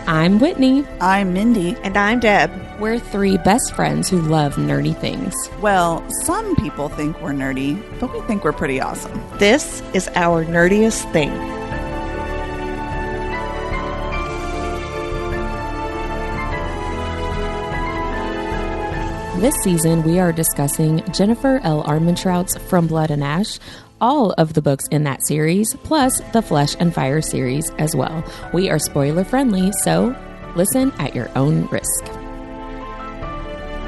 I'm Whitney. I'm Mindy. And I'm Deb. We're three best friends who love nerdy things. Well, some people think we're nerdy, but we think we're pretty awesome. This is Our Nerdiest Thing. This season, we are discussing Jennifer L. Armentrout's From Blood and Ash, all of the books in that series, plus the Flesh and Fire series as well. We are spoiler friendly, so listen at your own risk.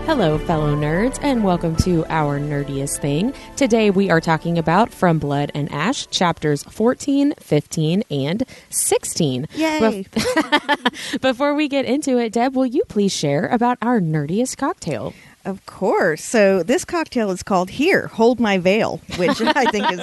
Hello, fellow nerds, and welcome to Our Nerdiest Thing. Today we are talking about From Blood and Ash, chapters 14, 15, and 16. Yay! Before we get into it, Deb, will you please share about our nerdiest cocktail? Of course. So this cocktail is called Here, Hold My Veil, which I think is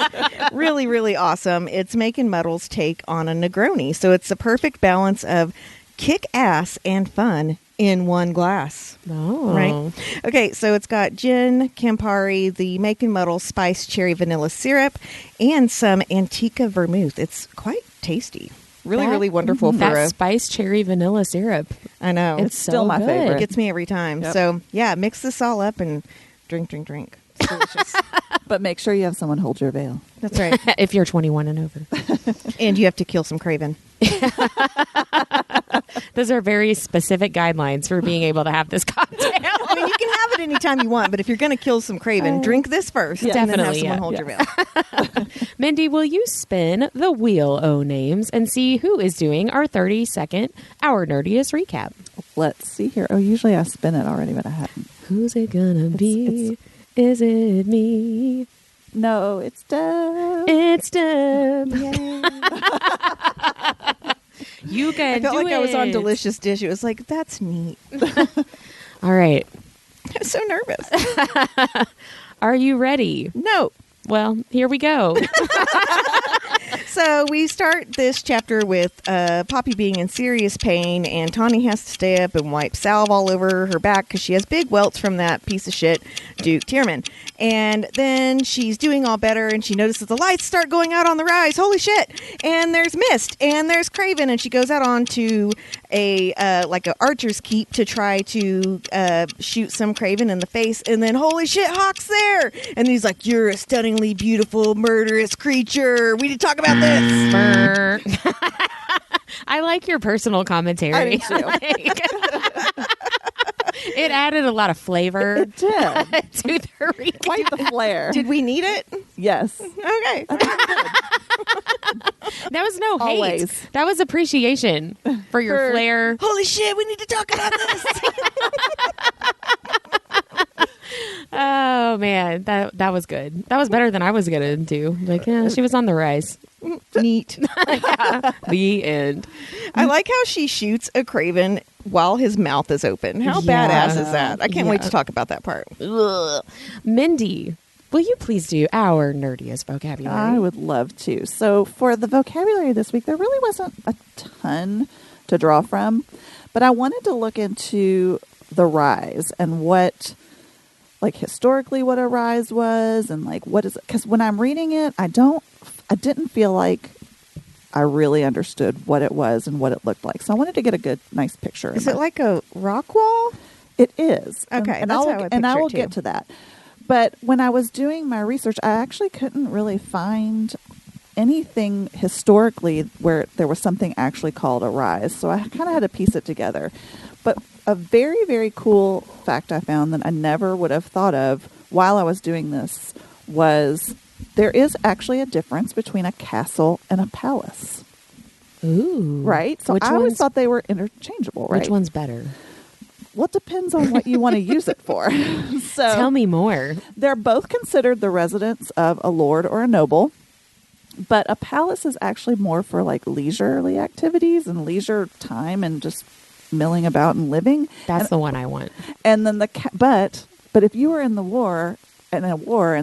really, really awesome. It's Macon Muddle's take on a Negroni. So it's the perfect balance of kick ass and fun in one glass. Oh. Right? Okay, so it's got gin, Campari, the Macon Muddle spiced cherry vanilla syrup, and some Antica vermouth. It's quite tasty. Really wonderful for that a spiced cherry vanilla syrup. I know. It's still so my good. favorite. It gets me every time. Yep. So, yeah, mix this all up and drink. It's delicious. But make sure you have someone hold your veil. That's right. If you're 21 and over. And you have to kill some Craven. Those are very specific guidelines for being able to have this cocktail. I mean, you can have it anytime you want, but if you're going to kill some Craven, drink this first. Yeah. And then have Definitely, someone yeah. hold your veil. Mindy, will you spin the wheel o names and see who is doing our 30-second Our Nerdiest recap? Let's see here. Oh, usually I spin it already, but I haven't. Who's it gonna be? Is it me? No, it's Deb. It's Deb. You can I felt do like I was on it. Delicious Dish. It was like, that's neat. All right. I'm so nervous. Are you ready? No. Well, here we go. So we start this chapter with Poppy being in serious pain, and Tawny has to stay up and wipe salve all over her back because she has big welts from that piece of shit, Duke Tierman. And then she's doing all better, and she notices the lights start going out on the rise. Holy shit! And there's mist, and there's Craven, and she goes out onto a archer's keep to try to shoot some Craven in the face, and then holy shit, Hawk's there, and he's like, "You're a stunningly beautiful, murderous creature. We need to talk about this." I like your personal commentary. I do too. It added a lot of flavor It did. to the recap. Quite the flair. Did we need it? Yes. Okay. That was no hate. Always. That was appreciation for your flair. Holy shit, we need to talk about this. Oh man, that was good. That was better than I was gonna do. Like, yeah, she was on the rise. Neat. Yeah. The end. I like how she shoots a Craven while his mouth is open. How Yeah. badass is that? I can't wait Yeah. to talk about that part. Ugh. Mindy, will you please do our nerdiest vocabulary? I would love to. So for the vocabulary this week, there really wasn't a ton to draw from, but I wanted to look into the rise and what, like historically what a rise was and like what is it? Because when I'm reading it, I didn't feel like I really understood what it was and what it looked like. So I wanted to get a good, nice picture. Is it like a rock wall? It is. Okay, and that's I how I will, picture I will it, too. get to that. But when I was doing my research, I actually couldn't really find anything historically where there was something actually called a rise. So I kind of had to piece it together. But a very, very cool fact I found that I never would have thought of while I was doing this was there is actually a difference between a castle and a palace. Ooh. Right? So I always thought they were interchangeable, right? Which one's better? Well, it depends on what you want to use it for. So Tell me more. they're both considered the residence of a lord or a noble, but a palace is actually more for like leisurely activities and leisure time and just milling about and living. That's the one I want. And then but if you were in a war and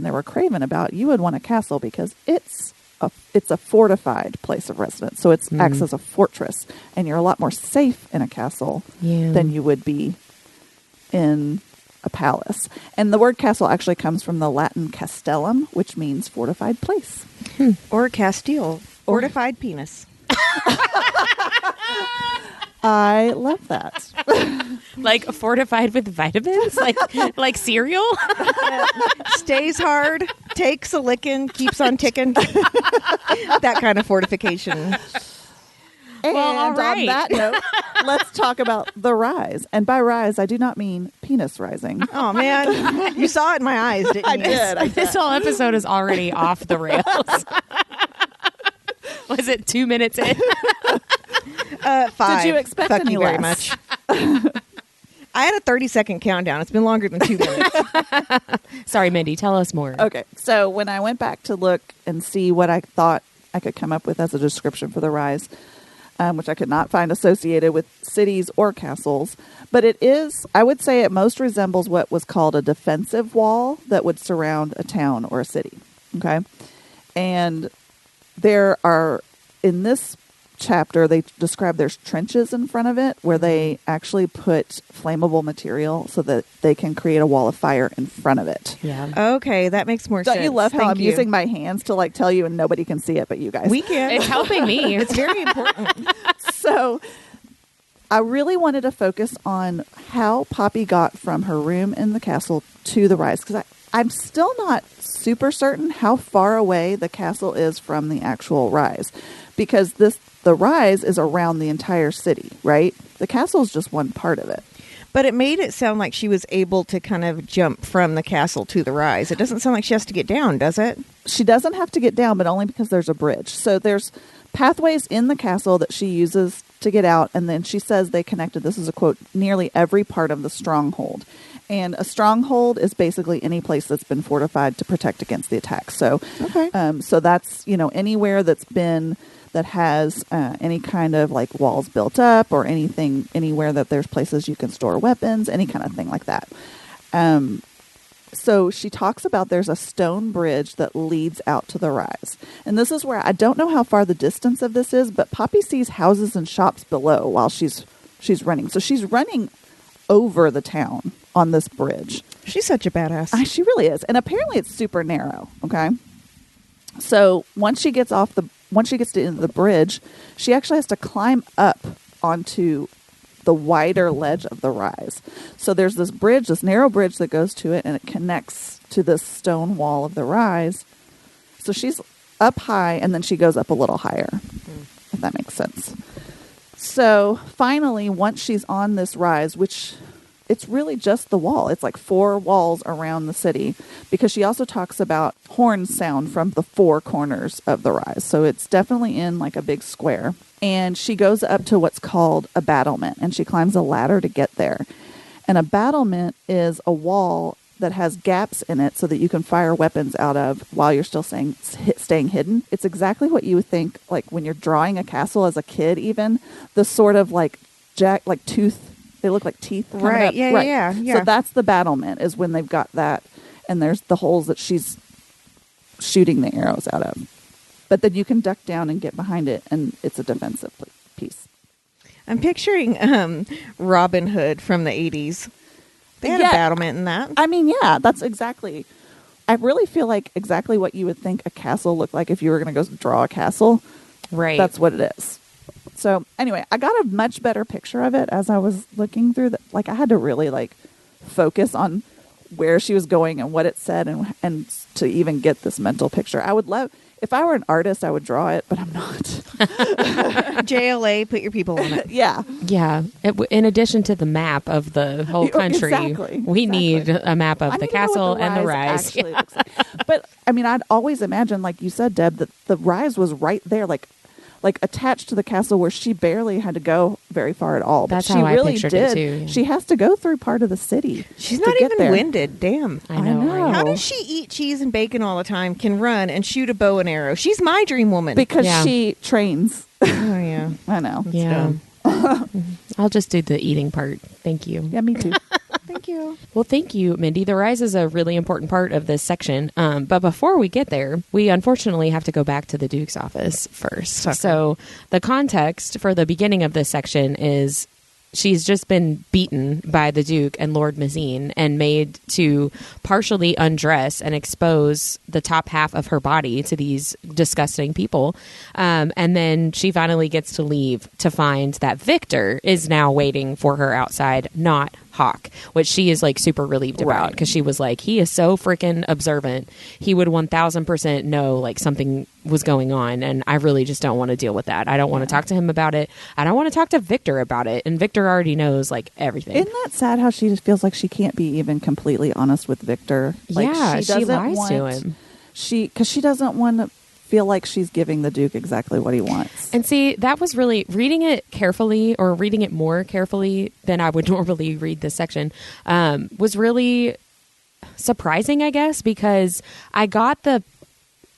there were Craven about, you would want a castle because it's a fortified place of residence. So it acts as a fortress, and you're a lot more safe in a castle than you would be in a palace. And the word castle actually comes from the Latin castellum, which means fortified place. Or Castile. Fortified penis. I love that. Like fortified with vitamins, like cereal. Stays hard, takes a licking, keeps on ticking. That kind of fortification. And all right. on that note, let's talk about the rise. And by rise, I do not mean penis rising. Oh, man. You saw it in my eyes, didn't you? I did. This whole episode is already off the rails. Was it 2 minutes in? 5. Did you expect Fuck any you very less? much. I had a 30-second countdown. It's been longer than 2 minutes. Sorry, Mindy, tell us more. Okay, so when I went back to look and see what I thought I could come up with as a description for the rise, which I could not find associated with cities or castles, but it is, I would say it most resembles what was called a defensive wall that would surround a town or a city. Okay, and there are, in this chapter, they describe there's trenches in front of it where they actually put flammable material so that they can create a wall of fire in front of it. Yeah. Okay, that makes more sense. Don't you love how Thank I'm you. using my hands to like tell you and nobody can see it but you guys? We can. It's helping me. It's very important. So I really wanted to focus on how Poppy got from her room in the castle to the rise, because I'm still not super certain how far away the castle is from the actual rise, because the rise is around the entire city, right? The castle is just one part of it. But it made it sound like she was able to kind of jump from the castle to the rise. It doesn't sound like she has to get down, does it? She doesn't have to get down, but only because there's a bridge. So there's pathways in the castle that she uses to get out, and then she says they connected, this is a quote, nearly every part of the stronghold. And a stronghold is basically any place that's been fortified to protect against the attack. So, so that's, anywhere that has any kind of like walls built up or anything, anywhere that there's places you can store weapons, any kind of thing like that. So she talks about there's a stone bridge that leads out to the rise. And this is where I don't know how far the distance of this is, but Poppy sees houses and shops below while she's running. So she's running over the town on this bridge. She's such a badass. She really is. And apparently it's super narrow. Okay. So once she gets to the end of the bridge, she actually has to climb up onto the wider ledge of the rise. So there's this bridge, this narrow bridge that goes to it, and it connects to this stone wall of the rise. So she's up high, and then she goes up a little higher, if that makes sense. So finally, once she's on this rise, which it's really just the wall. It's like 4 walls around the city, because she also talks about horns sound from the 4 corners of the rise. So it's definitely in like a big square. And she goes up to what's called a battlement, and she climbs a ladder to get there. And a battlement is a wall that has gaps in it so that you can fire weapons out of while you're still staying hidden. It's exactly what you would think, like when you're drawing a castle as a kid, even the sort of like tooth. They look like teeth. Right. Up. Yeah, right. yeah. So that's the battlement, is when they've got that, and there's the holes that she's shooting the arrows out of. But then you can duck down and get behind it, and it's a defensive piece. I'm picturing Robin Hood from the 80s. They had a battlement in that. I mean, yeah, that's exactly. I really feel like exactly what you would think a castle looked like if you were going to go draw a castle. Right. That's what it is. So anyway, I got a much better picture of it as I was looking through like I had to really like focus on where she was going and what it said, and to even get this mental picture. I would love, if I were an artist, I would draw it, but I'm not. JLA, put your people on it. Yeah. Yeah. In addition to the map of the whole country, we need a map of the castle and the rise. Yeah. Looks like. But I mean, I'd always imagined, like you said, Deb, that the rise was right there, like attached to the castle, where she barely had to go very far at all. But That's she how I really pictured did. it too. Yeah. She has to go through part of the city. She's to not get even there. winded. Damn. I know. Right? How does she eat cheese and bacon all the time, can run and shoot a bow and arrow? She's my dream woman. Because she trains. Oh, yeah. I know. Yeah. I'll just do the eating part. Thank you. Yeah, me too. Thank you. Well, thank you, Mindy. The rise is a really important part of this section. But before we get there, we unfortunately have to go back to the Duke's office first. Okay. So the context for the beginning of this section is she's just been beaten by the Duke and Lord Mazine and made to partially undress and expose the top half of her body to these disgusting people. And then she finally gets to leave to find that Victor is now waiting for her outside, not Hawk, which she is like super relieved about, because she was like, he is so freaking observant. He would 1000% know like something was going on, and I really just don't want to deal with that. I don't want to talk to him about it. I don't want to talk to Victor about it, and Victor already knows like everything. Isn't that sad how she just feels like she can't be even completely honest with Victor? Like, yeah, she lies to him. Because she doesn't want to feel like she's giving the Duke exactly what he wants. And see, that was really, reading it carefully, or reading it more carefully than I would normally read this section, was really surprising, I guess, because I got the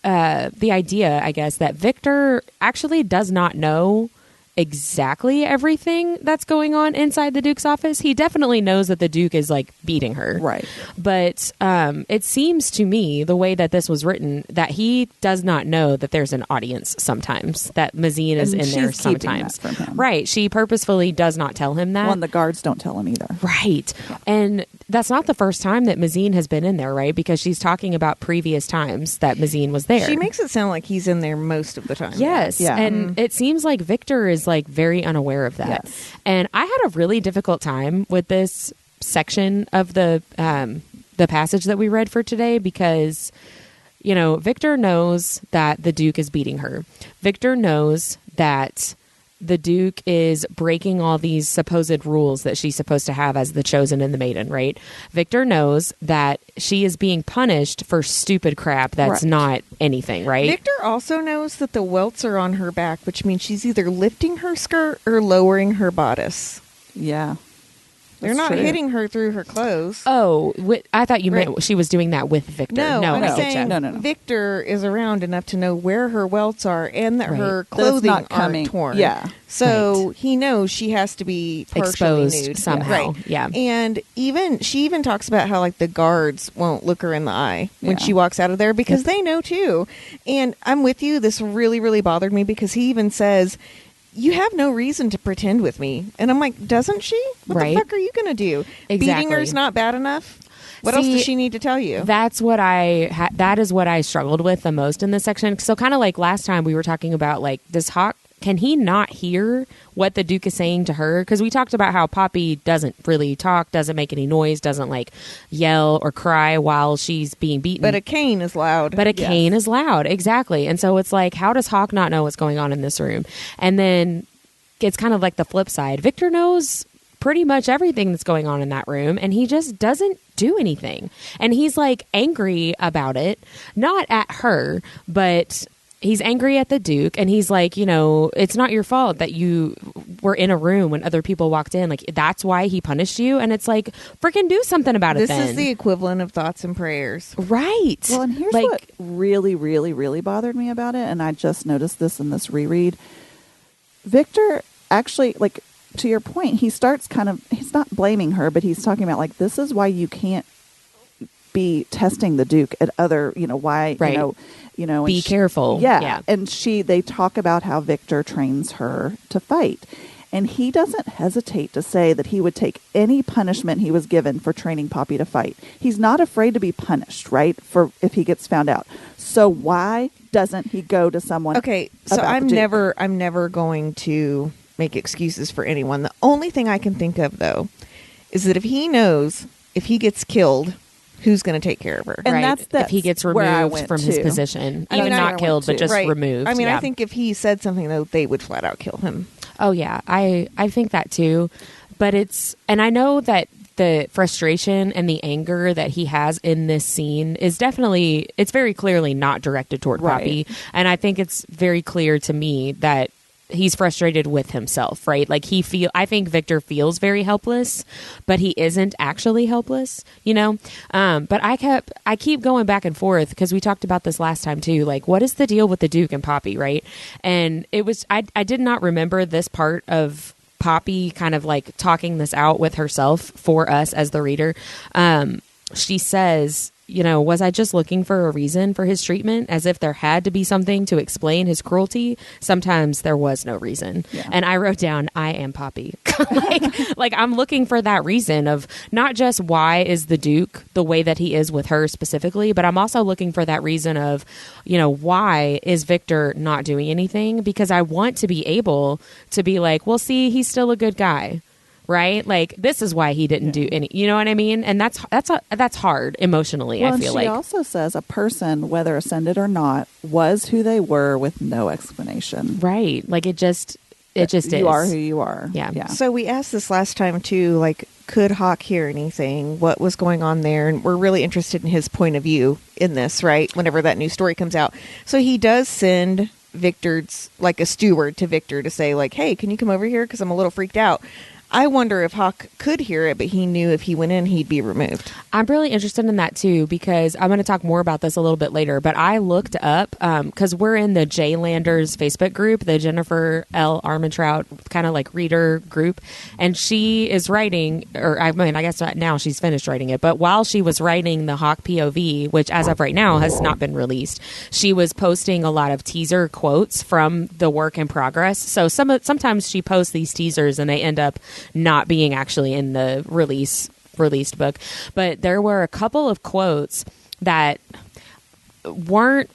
idea, I guess, that Victor actually does not know exactly everything that's going on inside the Duke's office. He definitely knows that the Duke is like beating her. Right. But it seems to me, the way that this was written, that he does not know that there's an audience sometimes, that Mazine is in there sometimes. That from him. Right. She purposefully does not tell him that. Well, and the guards don't tell him either. Right. Yeah. And that's not the first time that Mazine has been in there, right? Because she's talking about previous times that Mazine was there. She makes it sound like he's in there most of the time. Yes. Yeah. And it seems like Victor is like very unaware of that. Yes. And I had a really difficult time with this section of the passage that we read for today, because, you know, Victor knows that the Duke is beating her. Victor knows that the Duke is breaking all these supposed rules that she's supposed to have as the chosen and the maiden, right? Victor knows that she is being punished for stupid crap that's not anything, right? Victor also knows that the welts are on her back, which means she's either lifting her skirt or lowering her bodice. Yeah. They're not hitting her through her clothes. Oh, I thought you meant she was doing that with Victor. No, I'm saying no. Victor is around enough to know where her welts are and that her clothing aren't torn. Yeah. So he knows she has to be partially exposed nude somehow. Right. Yeah. And she even talks about how like the guards won't look her in the eye when she walks out of there, because they know too. And I'm with you. This really, really bothered me, because he even says, you have no reason to pretend with me. And I'm like, doesn't she? What the fuck are you going to do? Exactly. Beating her's not bad enough? What else does she need to tell you? That's what that is what I struggled with the most in this section. So kind of like last time we were talking about, like, does Hawk, can he not hear what the Duke is saying to her? Because we talked about how Poppy doesn't really talk, doesn't make any noise, doesn't like yell or cry while she's being beaten. But a cane is loud. Cane is loud. Exactly. And so it's like, how does Hawk not know what's going on in this room? And then it's kind of like the flip side. Victor knows pretty much everything that's going on in that room, and he just doesn't do anything. And he's like angry about it, not at her, but he's angry at the Duke, and he's like, you know, it's not your fault that you were in a room when other people walked in. Like, that's why he punished you. And it's like, freaking do something about it then. This is the equivalent of thoughts and prayers. Right. Well, and here's what really, really, really bothered me about it, and I just noticed this in this reread. Victor actually, like, to your point, he starts he's not blaming her, but he's talking about, like, this is why you can't be testing the Duke at other, why, be careful. Yeah. And they talk about how Victor trains her to fight. And he doesn't hesitate to say that he would take any punishment he was given for training Poppy to fight. He's not afraid to be punished, right? If he gets found out. So why doesn't he go to someone? Okay. So I'm never going to make excuses for anyone. The only thing I can think of, though, is that if he knows if he gets killed, who's going to take care of her? And right. If he gets removed from his position. Even not killed, but just removed. I mean, I think if he said something, though, they would flat out kill him. Oh, yeah. I think that, too. But and I know that the frustration and the anger that he has in this scene is it's very clearly not directed toward Poppy. And I think it's very clear to me that he's frustrated with himself, right? Like I think Victor feels very helpless, but he isn't actually helpless, But I keep going back and forth, because we talked about this last time too. Like, what is the deal with the Duke and Poppy, right? And I did not remember this part of Poppy kind of like talking this out with herself for us as the reader. She says was I just looking for a reason for his treatment, as if there had to be something to explain his cruelty? Sometimes there was no reason. Yeah. And I wrote down, I am Poppy. like I'm looking for that reason of not just why is the Duke the way that he is with her specifically, but I'm also looking for that reason of, why is Victor not doing anything? Because I want to be able to be like, well, see, he's still a good guy. Right? Like, this is why he didn't do any, you know what I mean? And that's hard emotionally, I feel like. She also says a person, whether ascended or not, was who they were with no explanation. Right. Like, it just is. You are who you are. Yeah. So we asked this last time, too, like, could Hawk hear anything? What was going on there? And we're really interested in his point of view in this, right? Whenever that new story comes out. So he does send Victor's, like, a steward to Victor to say, like, hey, can you come over here? Because I'm a little freaked out. I wonder if Hawk could hear it, but he knew if he went in, he'd be removed. I'm really interested in that, too, because I'm going to talk more about this a little bit later. But I looked up, because we're in the J-Landers Facebook group, the Jennifer L. Armentrout kind of like reader group. And she is writing, or I guess now she's finished writing it. But while she was writing the Hawk POV, which as of right now has not been released, she was posting a lot of teaser quotes from the work in progress. So sometimes she posts these teasers and they end up not being actually in the released book. But there were a couple of quotes that weren't,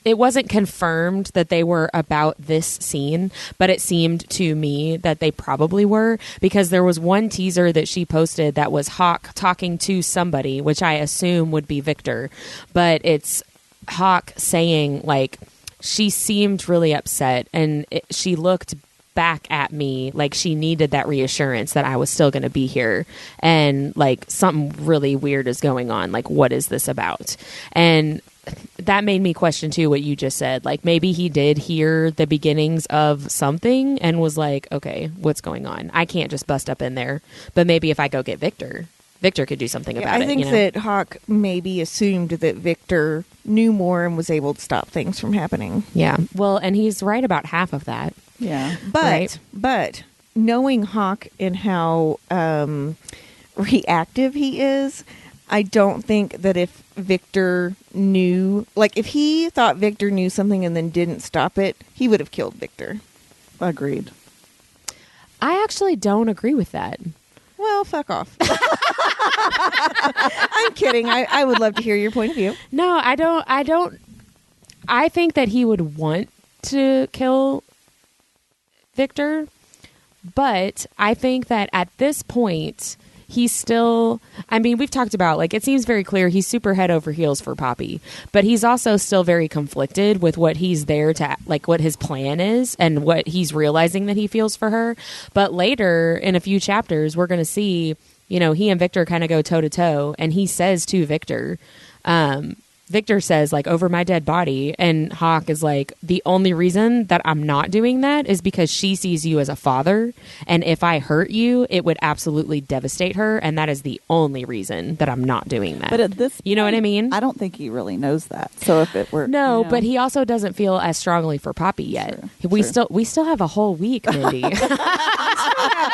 it wasn't confirmed that they were about this scene, but it seemed to me that they probably were, because there was one teaser that she posted that was Hawk talking to somebody, which I assume would be Victor, but it's Hawk saying, like, she seemed really upset and she looked back at me like she needed that reassurance that I was still going to be here, and like something really weird is going on, like what is this about? And that made me question too what you just said, like maybe he did hear the beginnings of something and was like, okay, what's going on? I can't just bust up in there, but maybe if I go get Victor could do something about it. I think that Hawk maybe assumed that Victor knew more and was able to stop things from happening. Yeah, well, and he's right about half of that. Yeah. But knowing Hawk and how reactive he is, I don't think that if Victor knew, like if he thought Victor knew something and then didn't stop it, he would have killed Victor. Agreed. I actually don't agree with that. Well, fuck off. I'm kidding. I would love to hear your point of view. No, I don't. I think that he would want to kill Victor, but I think that at this point he's still, I mean, we've talked about, like, it seems very clear he's super head over heels for Poppy, but he's also still very conflicted with what he's there to, like, what his plan is and what he's realizing that he feels for her. But later in a few chapters we're going to see, he and Victor kind of go toe to toe, and he says to Victor, Victor says, like, over my dead body. And Hawk is like, the only reason that I'm not doing that is because she sees you as a father. And if I hurt you, it would absolutely devastate her. And that is the only reason that I'm not doing that. But at this you know what I mean? I don't think he really knows that. So if it were... No, but he also doesn't feel as strongly for Poppy yet. True. We still have a whole week, Mindy.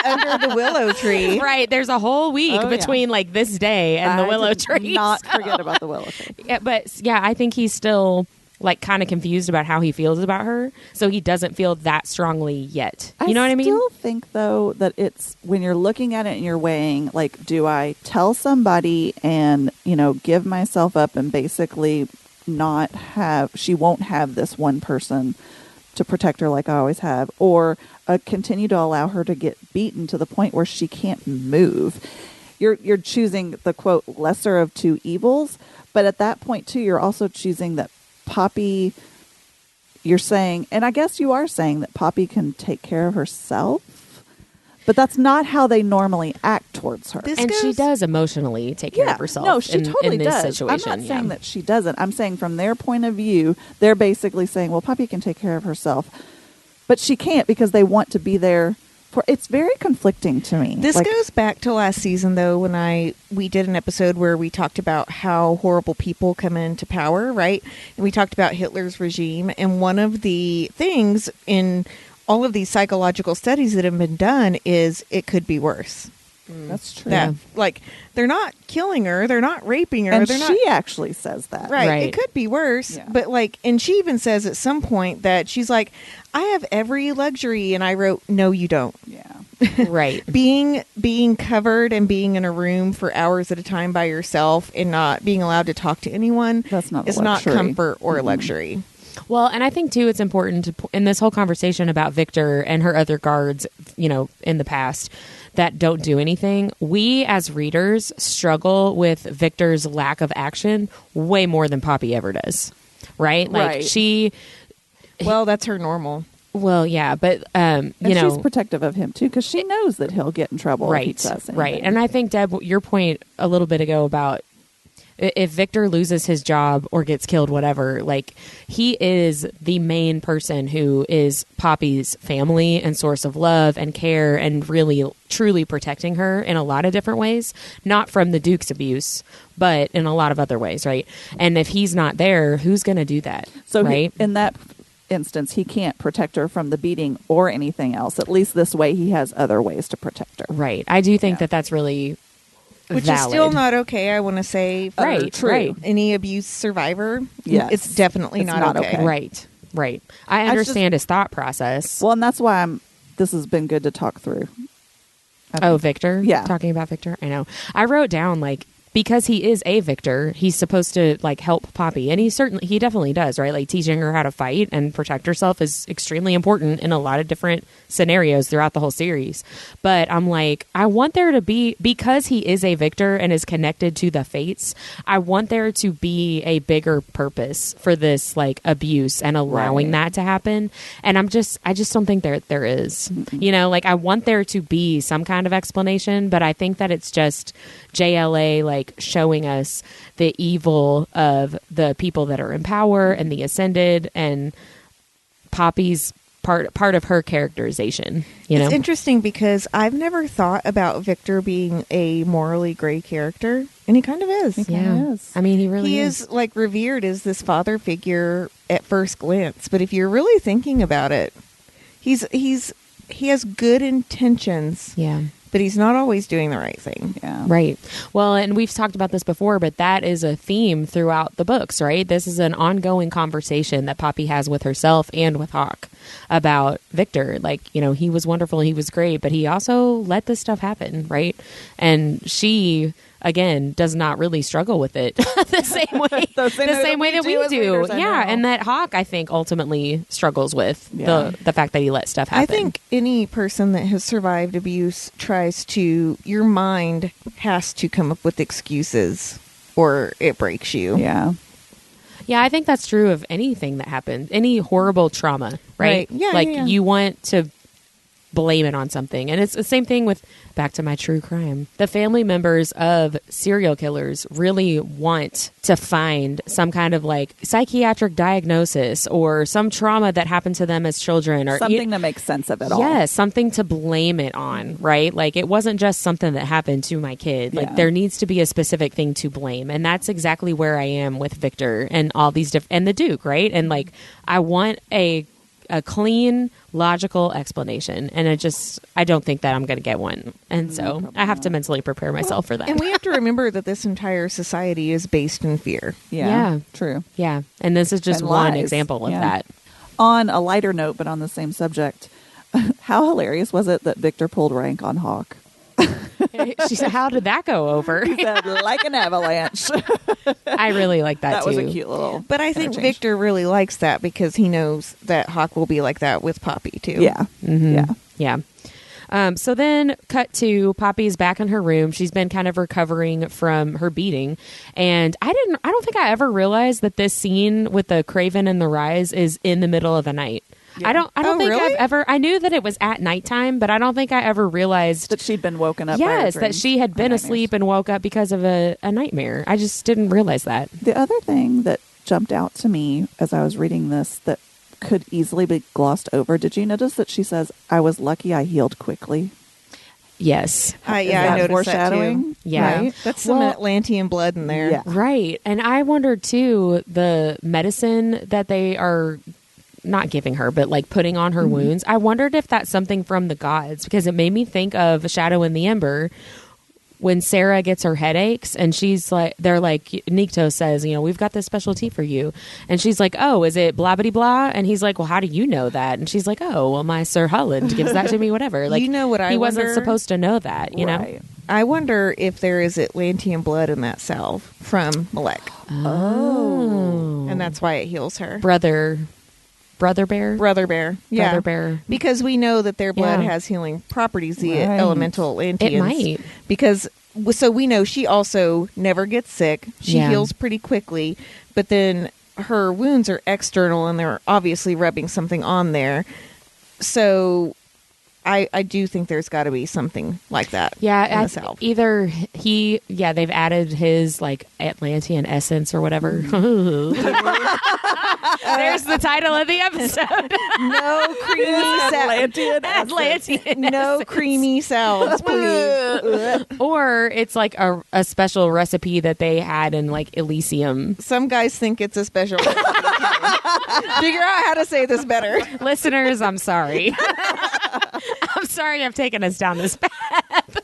Under the willow tree. Right. There's a whole week between, like, this day and the willow tree. Not forget about the willow tree. Yeah, but yeah, I think he's still, like, kind of confused about how he feels about her, so he doesn't feel that strongly yet. You know what I mean? I still think, though, that it's when you're looking at it and you're weighing, like, do I tell somebody and, give myself up and basically not have, she won't have this one person to protect her like I always have, or continue to allow her to get beaten to the point where she can't move. You're choosing the, quote, lesser of two evils. But at that point, too, you're also choosing that Poppy, you're saying, and I guess you are saying that Poppy can take care of herself, but that's not how they normally act towards her. She does emotionally take care of herself. No, she totally in this does. situation. I'm not saying that she doesn't. I'm saying from their point of view, they're basically saying, well, Poppy can take care of herself, but she can't because they want to be there. It's very conflicting to me. This goes back to last season, though, when we did an episode where we talked about how horrible people come into power, right? And we talked about Hitler's regime. And one of the things in all of these psychological studies that have been done is it could be worse. That's true. That like they're not killing her, they're not raping her, and they're she not. actually says that. Right. It could be worse, Yeah. but like, and she even says at some point that she's like, I have every luxury, and I wrote, no, you don't. Yeah. Right. Being covered and being in a room for hours at a time by yourself and not being allowed to talk to anyone That's not a is not luxury. comfort or luxury. Well, and I think too, it's important to in this whole conversation about Victor and her other guards, in the past that don't do anything. We as readers struggle with Victor's lack of action way more than Poppy ever does. Right? Like Well, that's her normal. Well, yeah, but And she's protective of him too, because she knows that he'll get in trouble if he does anything. Right. And I think, Deb, your point a little bit ago about if Victor loses his job or gets killed, whatever, like he is the main person who is Poppy's family and source of love and care and really truly protecting her in a lot of different ways, not from the Duke's abuse, but in a lot of other ways. Right. And if he's not there, who's going to do that? So right. In that instance, he can't protect her from the beating or anything else. At least this way he has other ways to protect her. Right. I do think that that's really Which valid. is still not okay, I want to say, for Right. any abuse survivor. Yes. It's definitely It's not not okay. okay. Right. I understand his thought process. Well, and that's why this has been good to talk through. Victor? Yeah. Talking about Victor? I know. I wrote down, like, because he is a Victor, he's supposed to, like, help Poppy. And he definitely does, right? Like, teaching her how to fight and protect herself is extremely important in a lot of different scenarios throughout the whole series. But I'm like, I want there to be, because he is a Victor and is connected to the fates, I want there to be a bigger purpose for this, like, abuse and allowing that to happen. And I just don't think there is. Mm-hmm. Like, I want there to be some kind of explanation, but I think that it's just JLA, like, showing us the evil of the people that are in power and the Ascended and Poppy's part of her characterization. It's interesting because I've never thought about Victor being a morally gray character, and he kind of is. He kind of is. I mean, he really is like revered as this father figure at first glance, but if you're really thinking about it, he has good intentions. Yeah. But he's not always doing the right thing. Yeah. Right. Well, and we've talked about this before, but that is a theme throughout the books, right? This is an ongoing conversation that Poppy has with herself and with Hawk about Victor. Like, he was wonderful, he was great, but he also let this stuff happen, right? And she, again, does not really struggle with it the same way the same way that we do. Readers, yeah, and that Hawk, I think, ultimately struggles with the fact that he let stuff happen. I think any person that has survived abuse your mind has to come up with excuses or it breaks you. Yeah. Yeah, I think that's true of anything that happened, any horrible trauma, right? Yeah, like yeah. you want to blame it on something. And it's the same thing with, back to my true crime, the family members of serial killers really want to find some kind of like psychiatric diagnosis or some trauma that happened to them as children or something that makes sense of it all. Yes, something to blame it on, right? Like it wasn't just something that happened to my kid. Like there needs to be a specific thing to blame. And that's exactly where I am with Victor and all these different, and the Duke, right? And like I want a clean, logical explanation. And I don't think that I'm going to get one. And so I have to mentally prepare myself for that. And we have to remember that this entire society is based in fear. Yeah. True. Yeah. And this is just And one lies. example of Yeah. that. On a lighter note, but on the same subject, how hilarious was it that Victor pulled rank on Hawk? She said, how did that go over? He said, like an avalanche. I really like that, That too. was a cute little But I think interchange. Victor really likes that because he knows that Hawk will be like that with Poppy, too. Yeah. Mm-hmm. Yeah. Yeah. So then cut to Poppy's back in her room. She's been kind of recovering from her beating. And I don't think I ever realized that this scene with the Craven and the Rise is in the middle of the night. Yeah. I don't Oh, think really? I've ever, I knew that it was at nighttime, but I don't think I ever realized That she'd been woken up by her yes, that dreams she had or been nightmares. asleep and woke up because of a nightmare. I just didn't realize that. The other thing that jumped out to me as I was reading this that could easily be glossed over, did you notice that she says, I was lucky I healed quickly? Yes. Is I that noticed foreshadowing? that, too. Yeah. Right? That's some Well- Atlantian blood in there. Yeah. Right. And I wonder too, the medicine that they are not giving her, but like putting on her wounds. I wondered if that's something from the gods, because it made me think of A Shadow in the Ember when Sarah gets her headaches and she's like, they're like, Nikto says, we've got this special tea for you. And she's like, oh, is it blah, blah, blah? And he's like, well, how do you know that? And she's like, oh, well, my Sir Holland gives that to me, whatever. Like, what I he wonder? wasn't supposed to know that, you know? I wonder if there is Atlantean blood in that salve from Malek. Oh. And that's why it heals her. Brother bear? Brother bear. Yeah. Brother bear. Because we know that their blood has healing properties, the elemental Atlanteans. It might. Because, so we know she also never gets sick. She heals pretty quickly. But then her wounds are external and they're obviously rubbing something on there. So I do think there's got to be something like that. Yeah, either they've added his like Atlantean essence or whatever. There's the title of the episode. No creamy Atlantean. No creamy salves, please. Or it's like a special recipe that they had in like Elysium. Some guys think it's a special recipe. Figure out how to say this better. Listeners, I'm sorry. I'm sorry I've taken us down this path.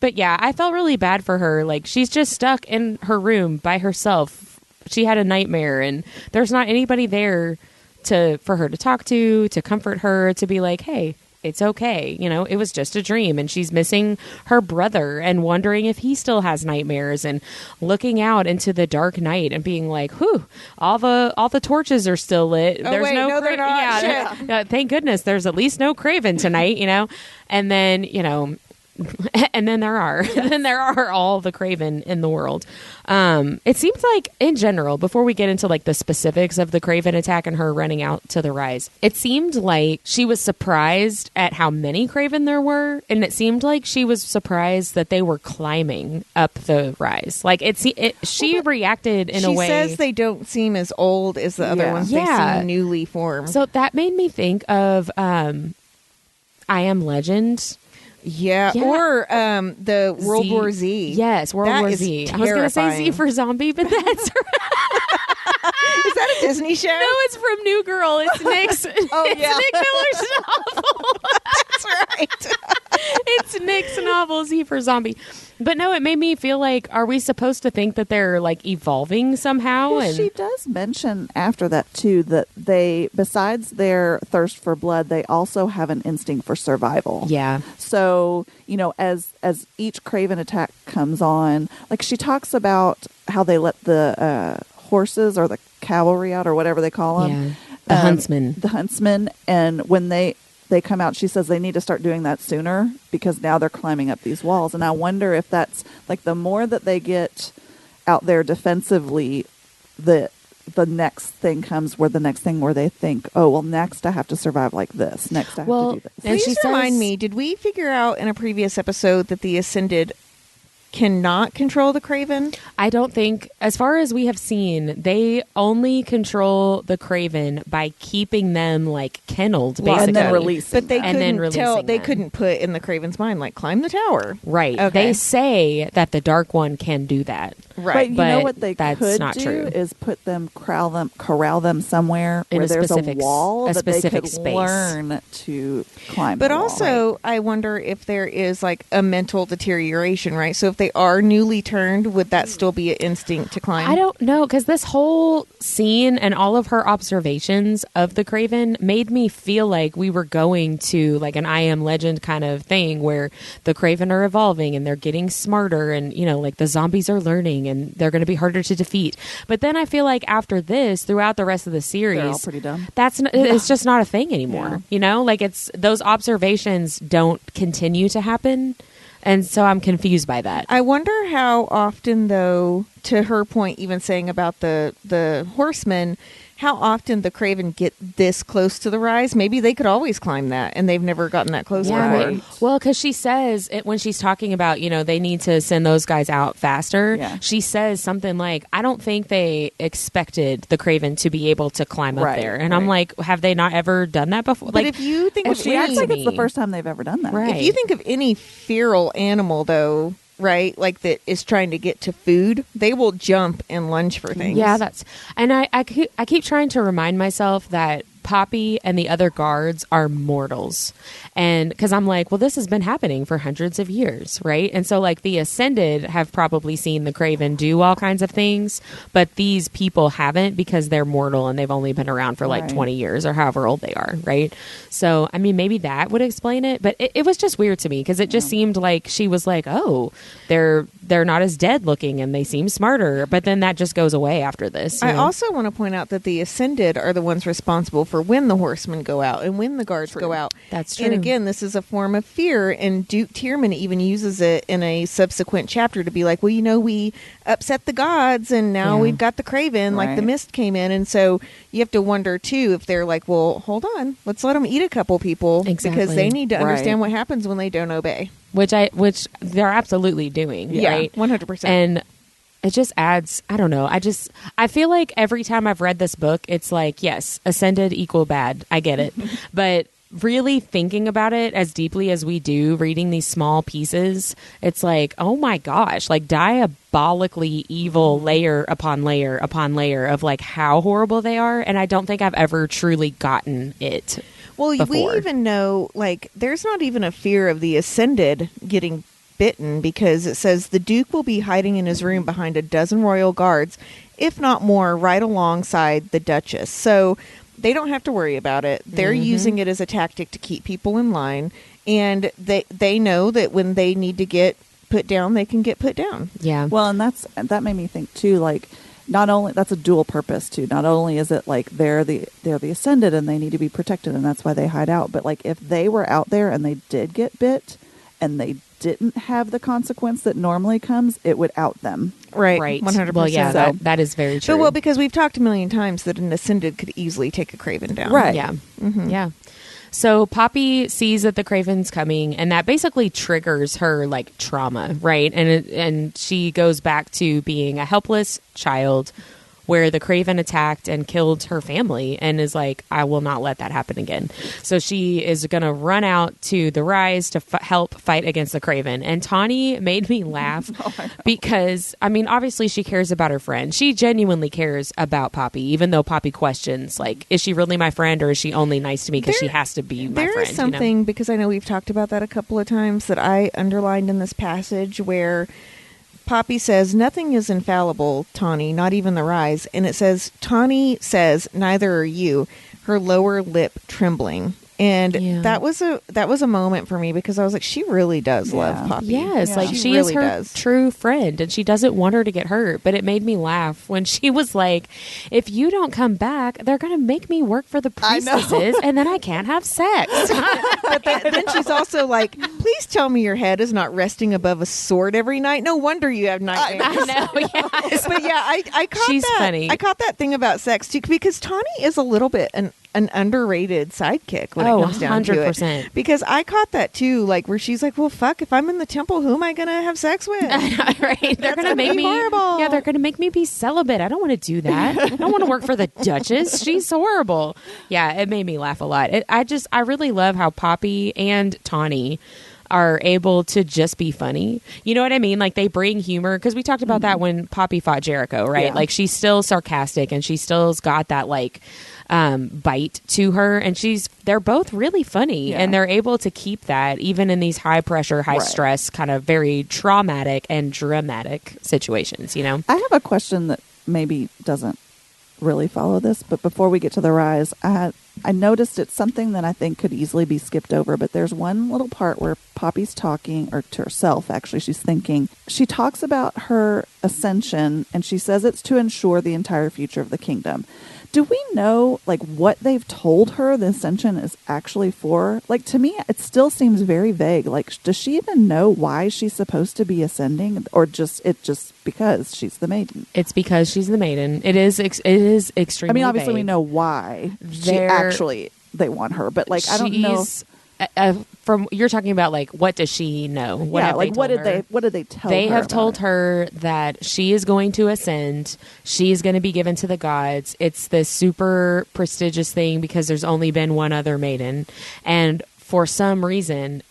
But yeah, I felt really bad for her. Like, she's just stuck in her room by herself. She had a nightmare and there's not anybody there for her to talk to comfort her, to be like, hey, it's okay. It was just a dream. And she's missing her brother and wondering if he still has nightmares, and looking out into the dark night and being like, whew, all the torches are still lit. Oh, There's wait, no, they're not. Yeah. Thank goodness there's at least no Craven tonight, and then, and then there are. Then there are all the Craven in the world. It seems like, in general, before we get into like the specifics of the Craven attack and her running out to the rise, it seemed like she was surprised at how many Craven there were, and it seemed like she was surprised that they were climbing up the rise. Like she reacted in a way. She says they don't seem as old as the other ones. They seem newly formed. So that made me think of I Am Legend. Yeah, or the World War Z. Yes, World War Z. Terrifying. I was going to say Z for zombie, but that's Is that a Disney show? No, it's from New Girl. It's Nick's. It's Nick Miller's novel. That's right. It's Nick's novel, Z for Zombie. But no, it made me feel like, are we supposed to think that they're like evolving somehow? Well, she does mention after that too that they, besides their thirst for blood, they also have an instinct for survival. Yeah. So, as each Craven attack comes on, like she talks about how they let the horses or the cavalry out or whatever they call them. Yeah. The huntsmen. The huntsmen. And when they come out, she says they need to start doing that sooner because now they're climbing up these walls. And I wonder if that's like the more that they get out there defensively, the next thing comes where they think, oh, well, next I have to survive like this. Next I have to do this. And please remind me, did we figure out in a previous episode that the Ascended cannot control the Craven? I don't think, as far as we have seen, they only control the Craven by keeping them like kennelled, basically, and then releasing. But they couldn't put in the Craven's mind like climb the tower. Right. Okay. They say that the Dark One can do that. Right. But you know what they that's could not do true. Is corral them somewhere in where a there's specific, a wall a that they specific could space. learn to climb. But the wall. also, I wonder if there is like a mental deterioration, right? So if they are newly turned, would that still be an instinct to climb? I don't know, because this whole scene and all of her observations of the Craven made me feel like we were going to like an I Am Legend kind of thing where the Craven are evolving and they're getting smarter and, like the zombies are learning and they're going to be harder to defeat. But then I feel like after this, throughout the rest of the series, they're all pretty dumb. It's just not a thing anymore. Yeah. Like it's those observations don't continue to happen. And so I'm confused by that. I wonder how often, though, to her point, even saying about the horsemen, how often the Craven get this close to the rise. Maybe they could always climb that, and they've never gotten that close before. Right. Well, because she says, when she's talking about, they need to send those guys out faster, she says something like, I don't think they expected the Craven to be able to climb up there. And I'm like, have they not ever done that before? But if you think of she acts like it's the first time they've ever done that. Right. If you think of any feral animal, though, right? Like that is trying to get to food, they will jump and lunge for things. Yeah, and I keep trying to remind myself that Poppy and the other guards are mortals. And because I'm like, well, this has been happening for hundreds of years, right? And so like the Ascended have probably seen the Craven do all kinds of things, but these people haven't because they're mortal and they've only been around for like 20 years or however old they are, right? So, I mean, maybe that would explain it, but it was just weird to me because it just seemed like she was like, oh, they're not as dead looking and they seem smarter, but then that just goes away after this. I also want to point out that the Ascended are the ones responsible for when the horsemen go out and when the guards go out. That's true. And again, this is a form of fear, and Duke Tierman even uses it in a subsequent chapter to be like, well, you know, we upset the gods and now we've got the Craven, like the mist came in. And so you have to wonder too if they're like, well, hold on, let's let them eat a couple people because they need to understand what happens when they don't obey. Which they're absolutely doing, right? 100%. And it just adds, I don't know. I feel like every time I've read this book, it's like, yes, Ascended equal bad. I get it. But really thinking about it as deeply as we do, reading these small pieces, it's like, oh my gosh, like diabolically evil layer upon layer upon layer of like how horrible they are. And I don't think I've ever truly gotten it. Well, before. We even know, like, there's not even a fear of the Ascended getting bitten because it says the Duke will be hiding in his room behind a dozen royal guards, if not more, right alongside the Duchess. So they don't have to worry about it. They're using it as a tactic to keep people in line, and they know that when they need to get put down, they can get put down. Yeah. Well, and that made me think too, like, not only that's a dual purpose too. Not only is it like they're the Ascended and they need to be protected and that's why they hide out, but like if they were out there and they did get bit and they didn't have the consequence that normally comes, it would out them. Right. 100%. Well, yeah, So, that is very true. But, well, because we've talked a million times that an Ascended could easily take a Craven down. Right. Yeah. Yeah. So Poppy sees that the Craven's coming, and that basically triggers her like trauma, right? And she goes back to being a helpless child where the Craven attacked and killed her family and is like, I will not let that happen again. So she is going to run out to the Rise to help fight against the Craven. And Tawny made me laugh because, I mean, obviously she cares about her friend. She genuinely cares about Poppy, even though Poppy questions, like, is she really my friend or is she only nice to me because she has to be my friend? There is something, because I know we've talked about that a couple of times, that I underlined in this passage where Poppy says, nothing is infallible, Tawny, not even the Rise. And it says, Tawny says, neither are you, her lower lip trembling. And that was a moment for me because I was like, she really does love Poppy. Yes, like she really is her does. true friend and she doesn't want her to get hurt. But it made me laugh when she was like, if you don't come back, they're going to make me work for the priestesses and then I can't have sex. But then she's also like, please tell me your head is not resting above a sword every night. No wonder you have nightmares. I know, yes. But yeah, I caught She's that. funny. I caught that thing about sex too, because Tawny is a little bit an underrated sidekick when it comes down to 100%. it. Because I caught that too, like where she's like, well, fuck, if I'm in the temple, who am I going to have sex with? Right. They're going to make me horrible. Yeah, they're going to make me be celibate. I don't want to do that. I don't want to work for the Duchess. She's horrible. Yeah, it made me laugh a lot. I really love how Poppy and Tawny are able to just be funny. You know what I mean? Like they bring humor, because we talked about that when Poppy fought Jericho, right? Yeah. Like she's still sarcastic and she still's got that like bite to her, and they're both really funny, and they're able to keep that even in these high pressure, high stress, kind of very traumatic and dramatic situations, you know? I have a question that maybe doesn't really follow this, but before we get to the Rise, I noticed it's something that I think could easily be skipped over, but there's one little part where Poppy's talking, or to herself actually, she's thinking, she talks about her ascension and she says it's to ensure the entire future of the kingdom. Do we know, like, what they've told her the ascension is actually for? Like, to me, it still seems very vague. Like, does she even know why she's supposed to be ascending, or just because she's the maiden? It's because she's the maiden. It is extremely. I mean, obviously, vague. we know why they want her, but like, I don't know. From you're talking about, like, what does she know? What did they tell her? They have told her that she is going to ascend. She's going to be given to the gods. It's this super prestigious thing because there's only been one other maiden, and for some reason,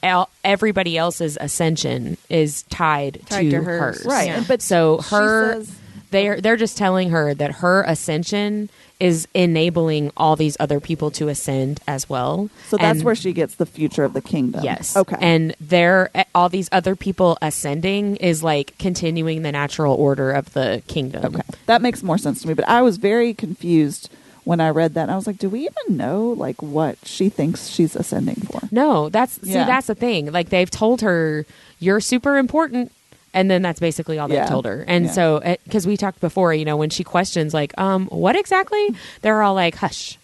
everybody else's ascension is tied to hers. Right. Yeah. But So she her, says- they're just telling her that her ascension is enabling all these other people to ascend as well. So that's And- where she gets the future of the kingdom. Yes. Okay. And all these other people ascending is like continuing the natural order of the kingdom. Okay. That makes more sense to me. But I was very confused when I read that. And I was like, do we even know like what she thinks she's ascending for? No, that's Yeah. that's the thing. Like they've told her you're super important, and then that's basically all Yeah. they've told her. And Yeah. so, because we talked before, when she questions like, what exactly? They're all like, hush,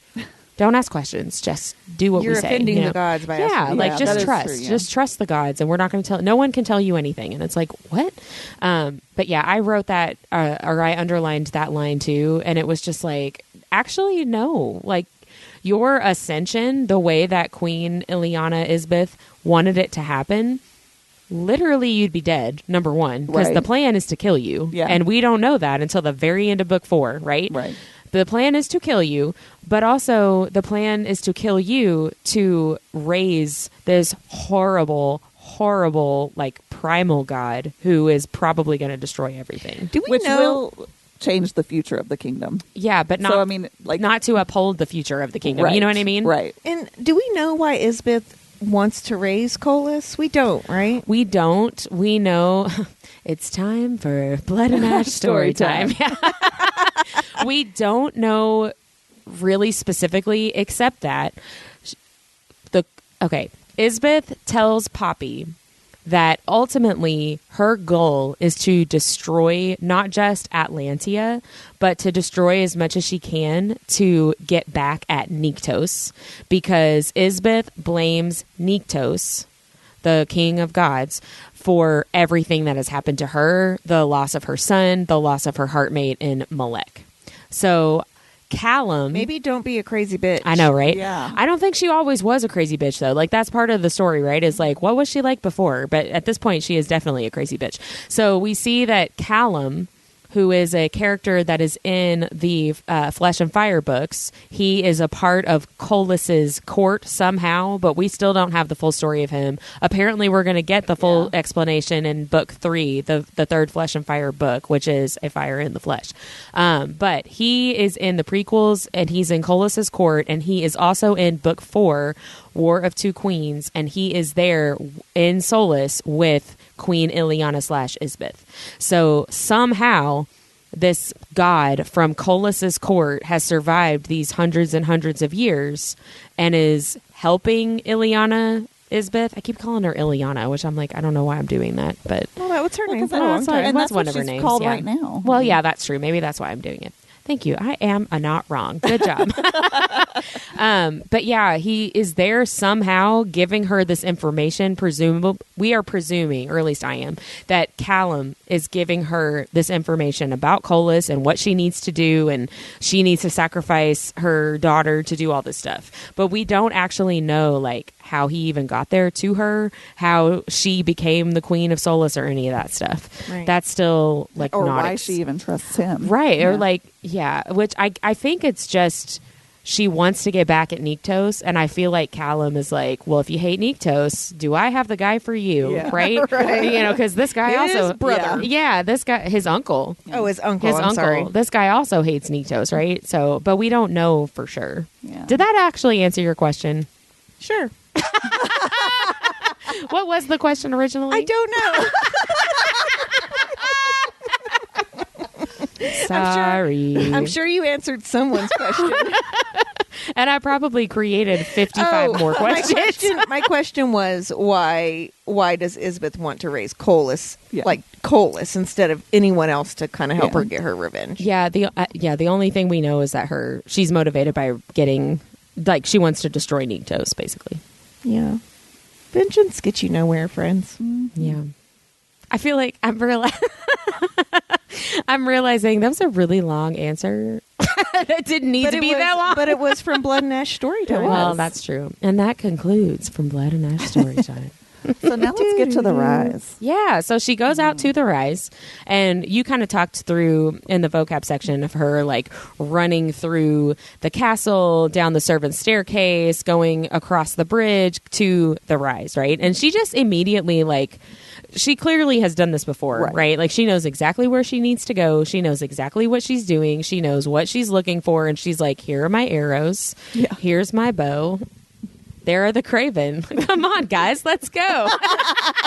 don't ask questions, just do what You're we say. offending the gods by asking. Yeah, like Yeah, just that is trust, true, yeah. just trust the gods, and we're not going to tell. No one can tell you anything, and it's like what? But yeah, I wrote that, or I underlined that line too, and it was just like, actually, no, like. Your ascension, the way that Queen Ileana Isbeth wanted it to happen, literally you'd be dead, number one, because Right. the plan is to kill you. Yeah. And we don't know that until the very end of book 4, right? Right. The plan is to kill you, but also the plan is to kill you to raise this horrible, like primal god who is probably going to destroy everything. Do we Which know? will change the future of the kingdom. Yeah, but not, So, I mean, like- not to uphold the future of the kingdom. Right. You know what I mean? Right. And do we know why Isbeth wants to raise Colas? We don't, right? We don't. We know it's time for Blood and Ash story time. We don't know really specifically, except that Isbeth tells Poppy that ultimately her goal is to destroy not just Atlantia, but to destroy as much as she can to get back at Nyktos, because Isbeth blames Nyktos, the king of gods, for everything that has happened to her, the loss of her son, the loss of her heartmate in Malek. So Callum, Maybe don't be a crazy bitch. I know, right? Yeah. I don't think she always was a crazy bitch, though. Like, that's part of the story, right? Is like, what was she like before? But at this point, she is definitely a crazy bitch. So we see that Callum, who is a character that is in the Flesh and Fire books, he is a part of Colas's court somehow, but we still don't have the full story of him. Apparently, we're going to get the full explanation in book 3, the third Flesh and Fire book, which is A Fire in the Flesh. But he is in the prequels, and he's in Colas's court, and he is also in book 4, War of Two Queens, and he is there in Solus with Queen Ileana / Isbeth. So somehow this god from Colas's court has survived these hundreds and hundreds of years and is helping Ileana Isbeth. I keep calling her Ileana, which I'm like, I don't know why I'm doing that, but Well, that was her name Because for a long that's time. and What's that's one what of her she's names? called Yeah. right now. Well, yeah, that's true. Maybe that's why I'm doing it. Thank you. I am not wrong. Good job. But yeah, he is there somehow giving her this information. We are presuming, or at least I am, that Callum is giving her this information about Colas and what she needs to do, and she needs to sacrifice her daughter to do all this stuff. But we don't actually know like how he even got there to her, how she became the Queen of Solus, or any of that stuff. Right. That's still like Or not why she even trusts him. right, Yeah. or like which I think it's just she wants to get back at Nyktos, and I feel like Callum is like, well, if you hate Nyktos, do I have the guy for you? Yeah. Right? Because this guy His also brother. yeah, this guy, his uncle. Oh, his uncle. His I'm uncle. sorry. This guy also hates Nyktos, right? So, but we don't know for sure. Yeah. Did that actually answer your question? Sure. What was the question originally? I don't know. Sorry. I'm sure you answered someone's question. And I probably created 55 more questions. My question was why does Isbeth want to raise Colas, Yeah. like Colas, instead of anyone else to kind of help Yeah. her get her revenge? Yeah, the only thing we know is that she's motivated by getting, like, she wants to destroy Nyktos, basically. Yeah. Vengeance gets you nowhere, friends. Yeah. I feel like I'm realizing that was a really long answer. That didn't need to be that long. But it was from Blood and Ash Storytime. Well, that's true. And that concludes From Blood and Ash Story Time. So now let's get to the rise. Yeah, so she goes out to the rise, and you kind of talked through in the vocab section of her like running through the castle, down the servants' staircase, going across the bridge to the rise, right? And she just immediately like, she clearly has done this before, right? Like she knows exactly where she needs to go. She knows exactly what she's doing. She knows what she's looking for, and she's like, here are my arrows. Yeah. Here's my bow. There are the Craven. Come on, guys, let's go.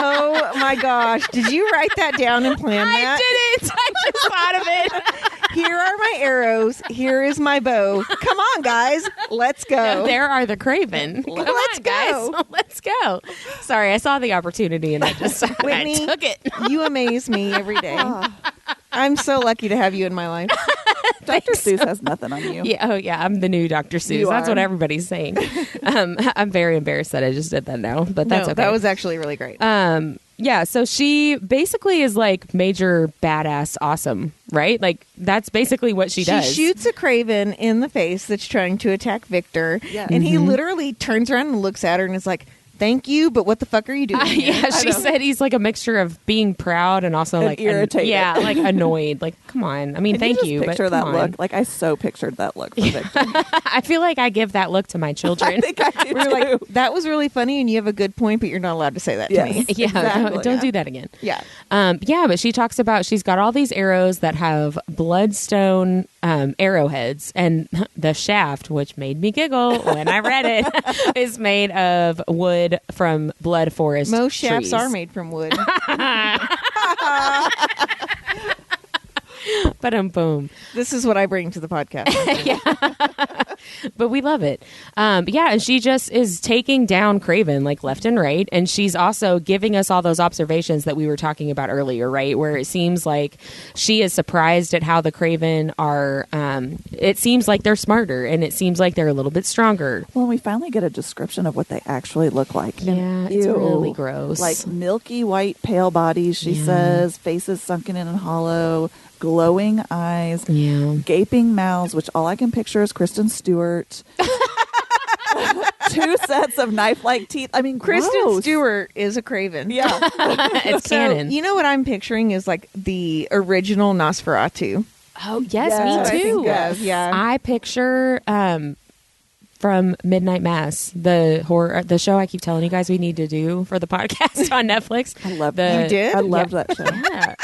Oh my gosh. Did you write that down and plan that? I didn't. I just thought of it. Here are my arrows. Here is my bow. Come on, guys. Let's go. No, there are the Craven. Come Let's on, go. guys. Let's go. Sorry, I saw the opportunity and I just Whitney, I took it. You amaze me every day. I'm so lucky to have you in my life. Dr. Seuss has nothing on you. Yeah, oh yeah, I'm the new Dr. Seuss. That's what everybody's saying. I'm very embarrassed that I just did that now, but that's okay. That was actually really great. Yeah, so she basically is like major badass awesome, right? Like that's basically what she does. She shoots a Craven in the face that's trying to attack Victor, and he literally turns around and looks at her and is like, thank you, but what the fuck are you doing? Yeah, she said he's like a mixture of being proud and also like irritated. Like annoyed. Like, come on. I mean, thank you, but picture that come look. on. Like I so pictured that look for Victor. I feel like I give that look to my children. I think I do We're too. like, that was really funny, and you have a good point, but you're not allowed to say that to me. Yeah, exactly. don't do that again. Yeah. Yeah, but she talks about she's got all these arrows that have bloodstone arrowheads, and the shaft, which made me giggle when I read it, is made of wood from blood forest. Most shafts trees. are made from wood. But boom. This is what I bring to the podcast. But we love it. Yeah, and she just is taking down Craven like left and right, and she's also giving us all those observations that we were talking about earlier, right? Where it seems like she is surprised at how the Craven are. It seems like they're smarter, and it seems like they're a little bit stronger. Well, we finally get a description of what they actually look like. Yeah, And, it's ew, really gross. Like milky white, pale bodies. She says, faces sunken in and hollow. Glowing eyes, gaping mouths, which all I can picture is Kristen Stewart. 2 sets of knife-like teeth. I mean, Kristen gross. Stewart is a Craven. Yeah. It's canon. You know what I'm picturing is like the original Nosferatu. Oh yes, me too. Yeah. I picture from Midnight Mass, the horror, the show I keep telling you guys we need to do for the podcast on Netflix. I love that. You did? I loved that show. Yeah.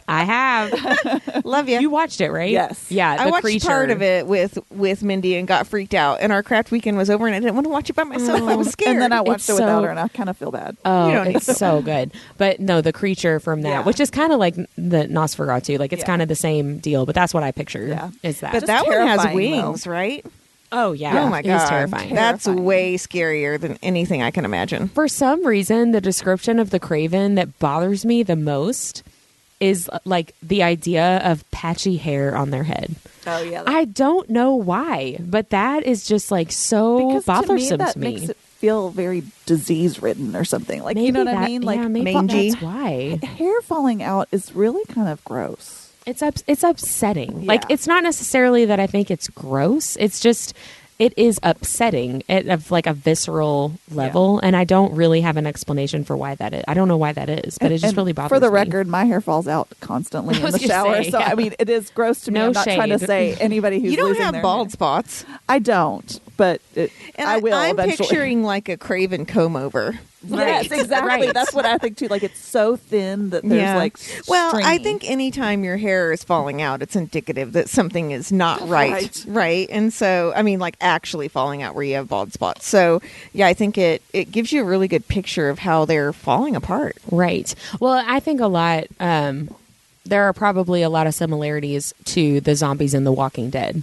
I have. Love you. You watched it, right? Yes. Yeah. I watched creature. part of it with Mindy and got freaked out. And our craft weekend was over, and I didn't want to watch it by myself. I was scared. And then I watched It's it without so- her, and I kind of feel bad. Oh, You don't need it's so good. But no, the creature from that, Yeah. which is kind of like the Nosferatu, like it's kind of the same deal. But that's what I picture. Yeah. Is that? But Just that one has terrifying, wings, right? oh yeah. Oh my It god, is terrifying. That's Terrifying. way scarier than anything I can imagine. For some reason, the description of the Craven that bothers me the most is like the idea of patchy hair on their head. Oh, yeah. I don't know why, but that is just like so Because bothersome to me, that to me. makes it feel very disease-ridden or something. Like, Maybe you know what that- I mean? Like, yeah, maybe mangy. that's why. hair falling out is really kind of gross. It's upsetting. Yeah. Like it's not necessarily that I think it's gross. It's just it is upsetting at like a visceral level, and I don't really have an explanation for why that is. I don't know why that is, but it just And really bothers for the me. record, my hair falls out constantly in was the gonna shower. say, So, yeah. I mean, it is gross to me. No I'm not trying to shade. say anybody who's You don't losing have their bald hair. spots. I don't, but And I will I'm eventually. picturing like a Craven comb over. Yes, exactly. Right. That's what I think too. Like it's so thin that there's like well, I stringy. think anytime your hair is falling out, it's indicative that something is not right. Right. And so, I mean, like actually falling out where you have bald spots. So, yeah, I think it gives you a really good picture of how they're falling apart. Right. Well, I think a lot. There are probably a lot of similarities to the zombies in The Walking Dead.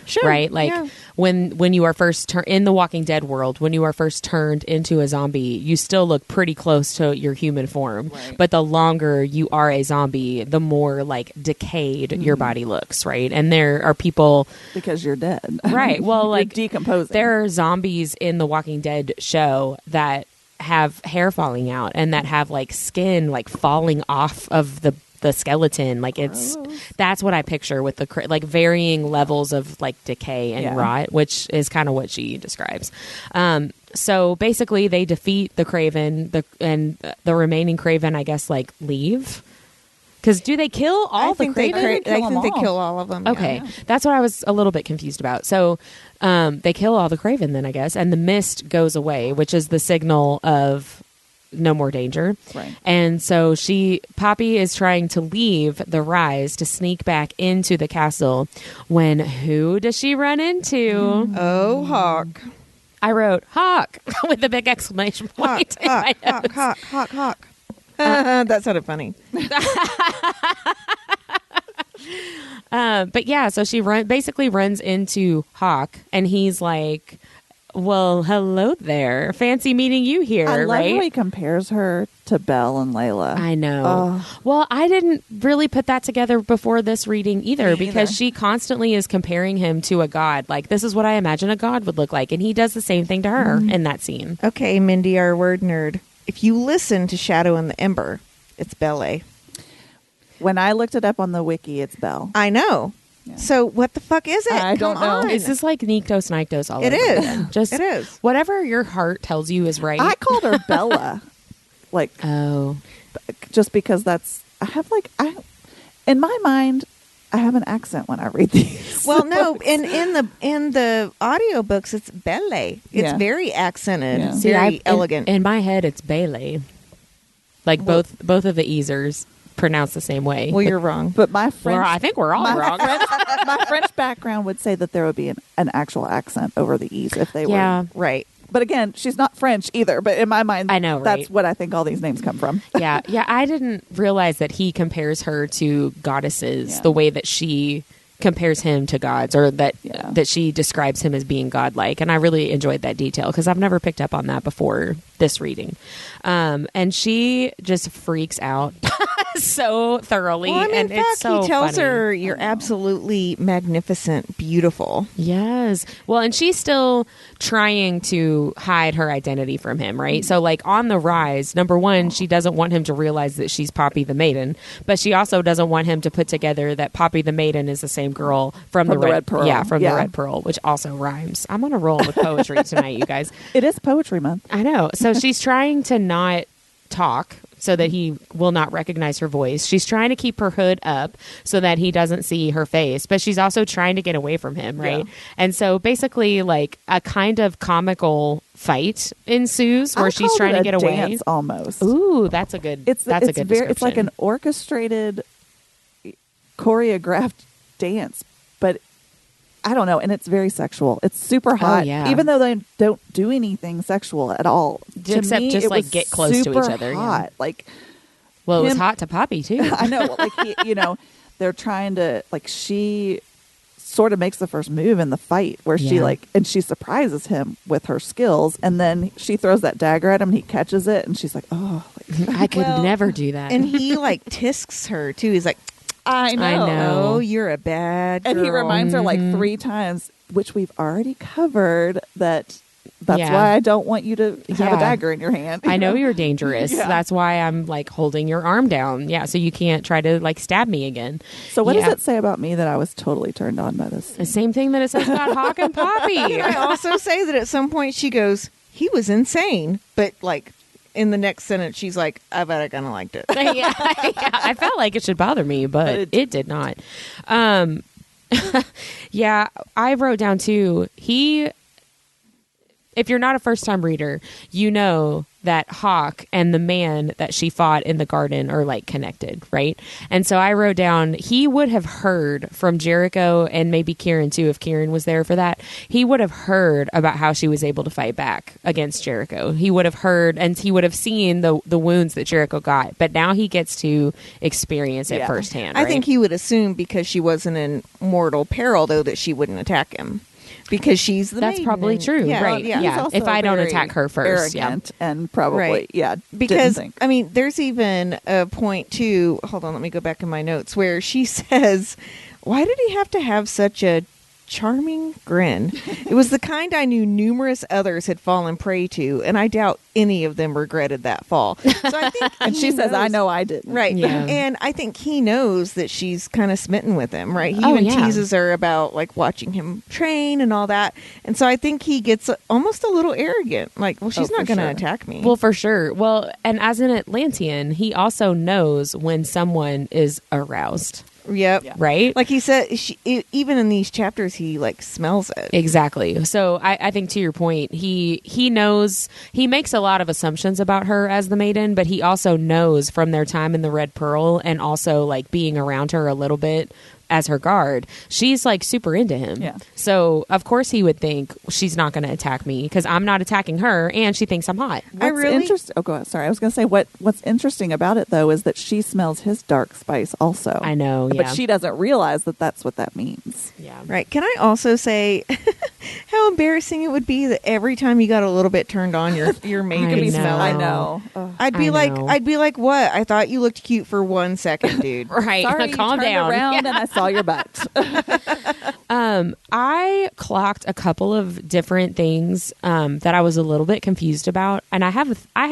Sure. Right? Like yeah. when you are first in the Walking Dead world, when you are first turned into a zombie, you still look pretty close to your human form. Right. But the longer you are a zombie, the more like decayed your body looks, right? And there are people because you're dead. right. Well, You're like decomposing. there are zombies in the Walking Dead show that have hair falling out and that have like skin like falling off of the skeleton. Like that's what I picture with the like varying levels of like decay and rot, which is kind of what she describes. So basically, they defeat the Craven, and the remaining Craven, I guess, like leave. Because do they kill all the Craven? I think they kill all of them. Okay, yeah. that's what I was a little bit confused about. So they kill all the Craven then, I guess, and the mist goes away, which is the signal of no more danger. Right. And so Poppy is trying to leave the Rise to sneak back into the castle when who does she run into? Oh, Hawk. I wrote Hawk with a big exclamation point. Hawk. That sounded funny. But yeah, so she basically runs into Hawk, and he's like, well, hello there. Fancy meeting you here, I love right? how he compares her to Belle and Layla. I know. Well, I didn't really put that together before this reading either, because she constantly is comparing him to a god. Like, this is what I imagine a god would look like. And he does the same thing to her in that scene. Okay, Mindy, our word nerd. If you listen to Shadow in the Ember, it's Belle. When I looked it up on the wiki, it's Belle. I know. Yeah. So what the fuck is it? I don't Come know. on. Is this like Niktos Niktos all It over is. again? Just It is. whatever your heart tells you is right. I called her Bella. Like, Oh. just because in my mind, I have an accent when I read these. Well, no, in the audiobooks, it's Belle. It's Yeah. very accented, Yeah. very elegant. In my head, it's Bailey. Like both of the Easers pronounce the same way. well, you're wrong. But my French, I think we're all wrong. my French background would say that there would be an actual accent over the E's if they Yeah. were. Right. But again, she's not French either. But in my mind, I know, right? that's what I think all these names come from. Yeah. I didn't realize that he compares her to goddesses the way that she compares him to gods, or that she describes him as being godlike. And I really enjoyed that detail because I've never picked up on that before this reading. And she just freaks out so thoroughly. Well, I mean, and fuck, it's so he tells funny. her, "You're absolutely magnificent, beautiful." Yes. Well, and she's still trying to hide her identity from him, right? So, like, on the Rise, number one, she doesn't want him to realize that she's Poppy the Maiden, but she also doesn't want him to put together that Poppy the Maiden is the same girl from the Red Pearl. Yeah, from Yeah. the Red Pearl, which also rhymes. I'm on a roll with poetry tonight, you guys. It is Poetry Month. I know. So she's trying to not talk so that he will not recognize her voice. She's trying to keep her hood up so that he doesn't see her face, but she's also trying to get away from him, right? Yeah. And so basically, like, a kind of comical fight ensues where I she's called trying it to get a away. dance almost. Ooh, that's a good. That's a good description. It's like an orchestrated, choreographed dance, but I don't know, and it's very sexual. It's super hot, yeah. even though they don't do anything sexual at all. To Except me, just, it like, was get close to each super other, yeah. Hot, like Well, it was him- hot to Poppy too. I know, like they're trying to she sort of makes the first move in the fight where she Yeah. and she surprises him with her skills, and then she throws that dagger at him, and he catches it, and she's like, oh, I could Well, never do that. And he like tisks her too. He's like, I know. know. "Oh, you're a bad girl." And he reminds her like Mm-hmm. 3 times, which we've already covered, that's Yeah. why I don't want you to have Yeah. a dagger in your hand. I know you're dangerous. Yeah. That's why I'm like holding your arm down. Yeah, so you can't try to like stab me again. So what Yeah. does it say about me that I was totally turned on by this? The same thing that it says about Hawk and Poppy. I also say that at some point she goes, "He was insane," but like in the next sentence she's like, "I bet I kind of liked it." yeah, I felt like it should bother me, but it did not. Yeah, I wrote down too. If you're not a first time reader, you know that Hawk and the man that she fought in the garden are like connected, right? And so I wrote down, he would have heard from Jericho, and maybe Kieran too, if Kieran was there for that. He would have heard about how she was able to fight back against Jericho. He would have heard, and he would have seen the wounds that Jericho got. But now he gets to experience it firsthand. I right? think he would assume because she wasn't in mortal peril though that she wouldn't attack him. Because she's the That's maiden probably and- true, yeah, right? Yeah. He's Yeah. also If I don't very attack her first, yeah. arrogant and probably, Right. didn't Because think. I mean, there's even a point too. Hold on, let me go back in my notes where she says, "Why did he have to have such a charming grin. It was the kind I knew numerous others had fallen prey to, and I doubt any of them regretted that fall. So I think And she says, I know I didn't. Right. Yeah. And I think he knows that she's kind of smitten with him, right? He Oh, even yeah. teases her about like watching him train and all that. And so I think he gets almost a little arrogant. Like, well, she's Oh, not for going to sure. attack me. Well, for sure. Well, and as an Atlantean, he also knows when someone is aroused, yep. Yeah. right? Like he said, even in these chapters, he like smells it. Exactly. So I think to your point, he knows, he makes a lot of assumptions about her as the maiden, but he also knows from their time in the Red Pearl and also like being around her a little bit as her guard, she's like super into him. Yeah. So of course he would think she's not going to attack me because I'm not attacking her and she thinks I'm hot. What's really- interesting? Oh, go ahead. Sorry, I was going to say what's interesting about it though is that she smells his dark spice also. I know, yeah. but she doesn't realize that that's what that means. Yeah. Right. Can I also say how embarrassing it would be that every time you got a little bit turned on, your mate I could be know. smelling? I know. Ugh. I'd be I know. like, what? I thought you looked cute for 1 second, dude. Right. Sorry, Calm you turned down. around Yeah. and I saw your butt. I clocked a couple of different things that I was a little bit confused about, and I have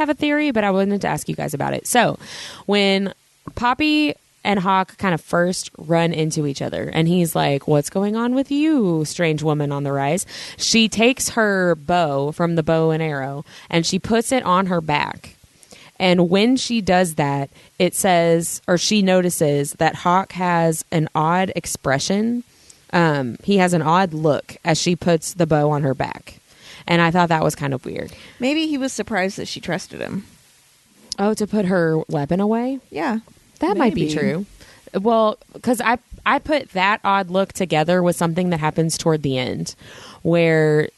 a theory, but I wanted to ask you guys about it. So, when Poppy and Hawk kind of first run into each other, and he's like, "What's going on with you, strange woman on the rise?" She takes her bow from the bow and arrow, and she puts it on her back. And when she does that, it says, or she notices that Hawk has an odd expression. He has an odd look as she puts the bow on her back. And I thought that was kind of weird. Maybe he was surprised that she trusted him. Oh, to put her weapon away? Yeah. That might be Maybe. true. Well, because I put that odd look together with something that happens toward the end where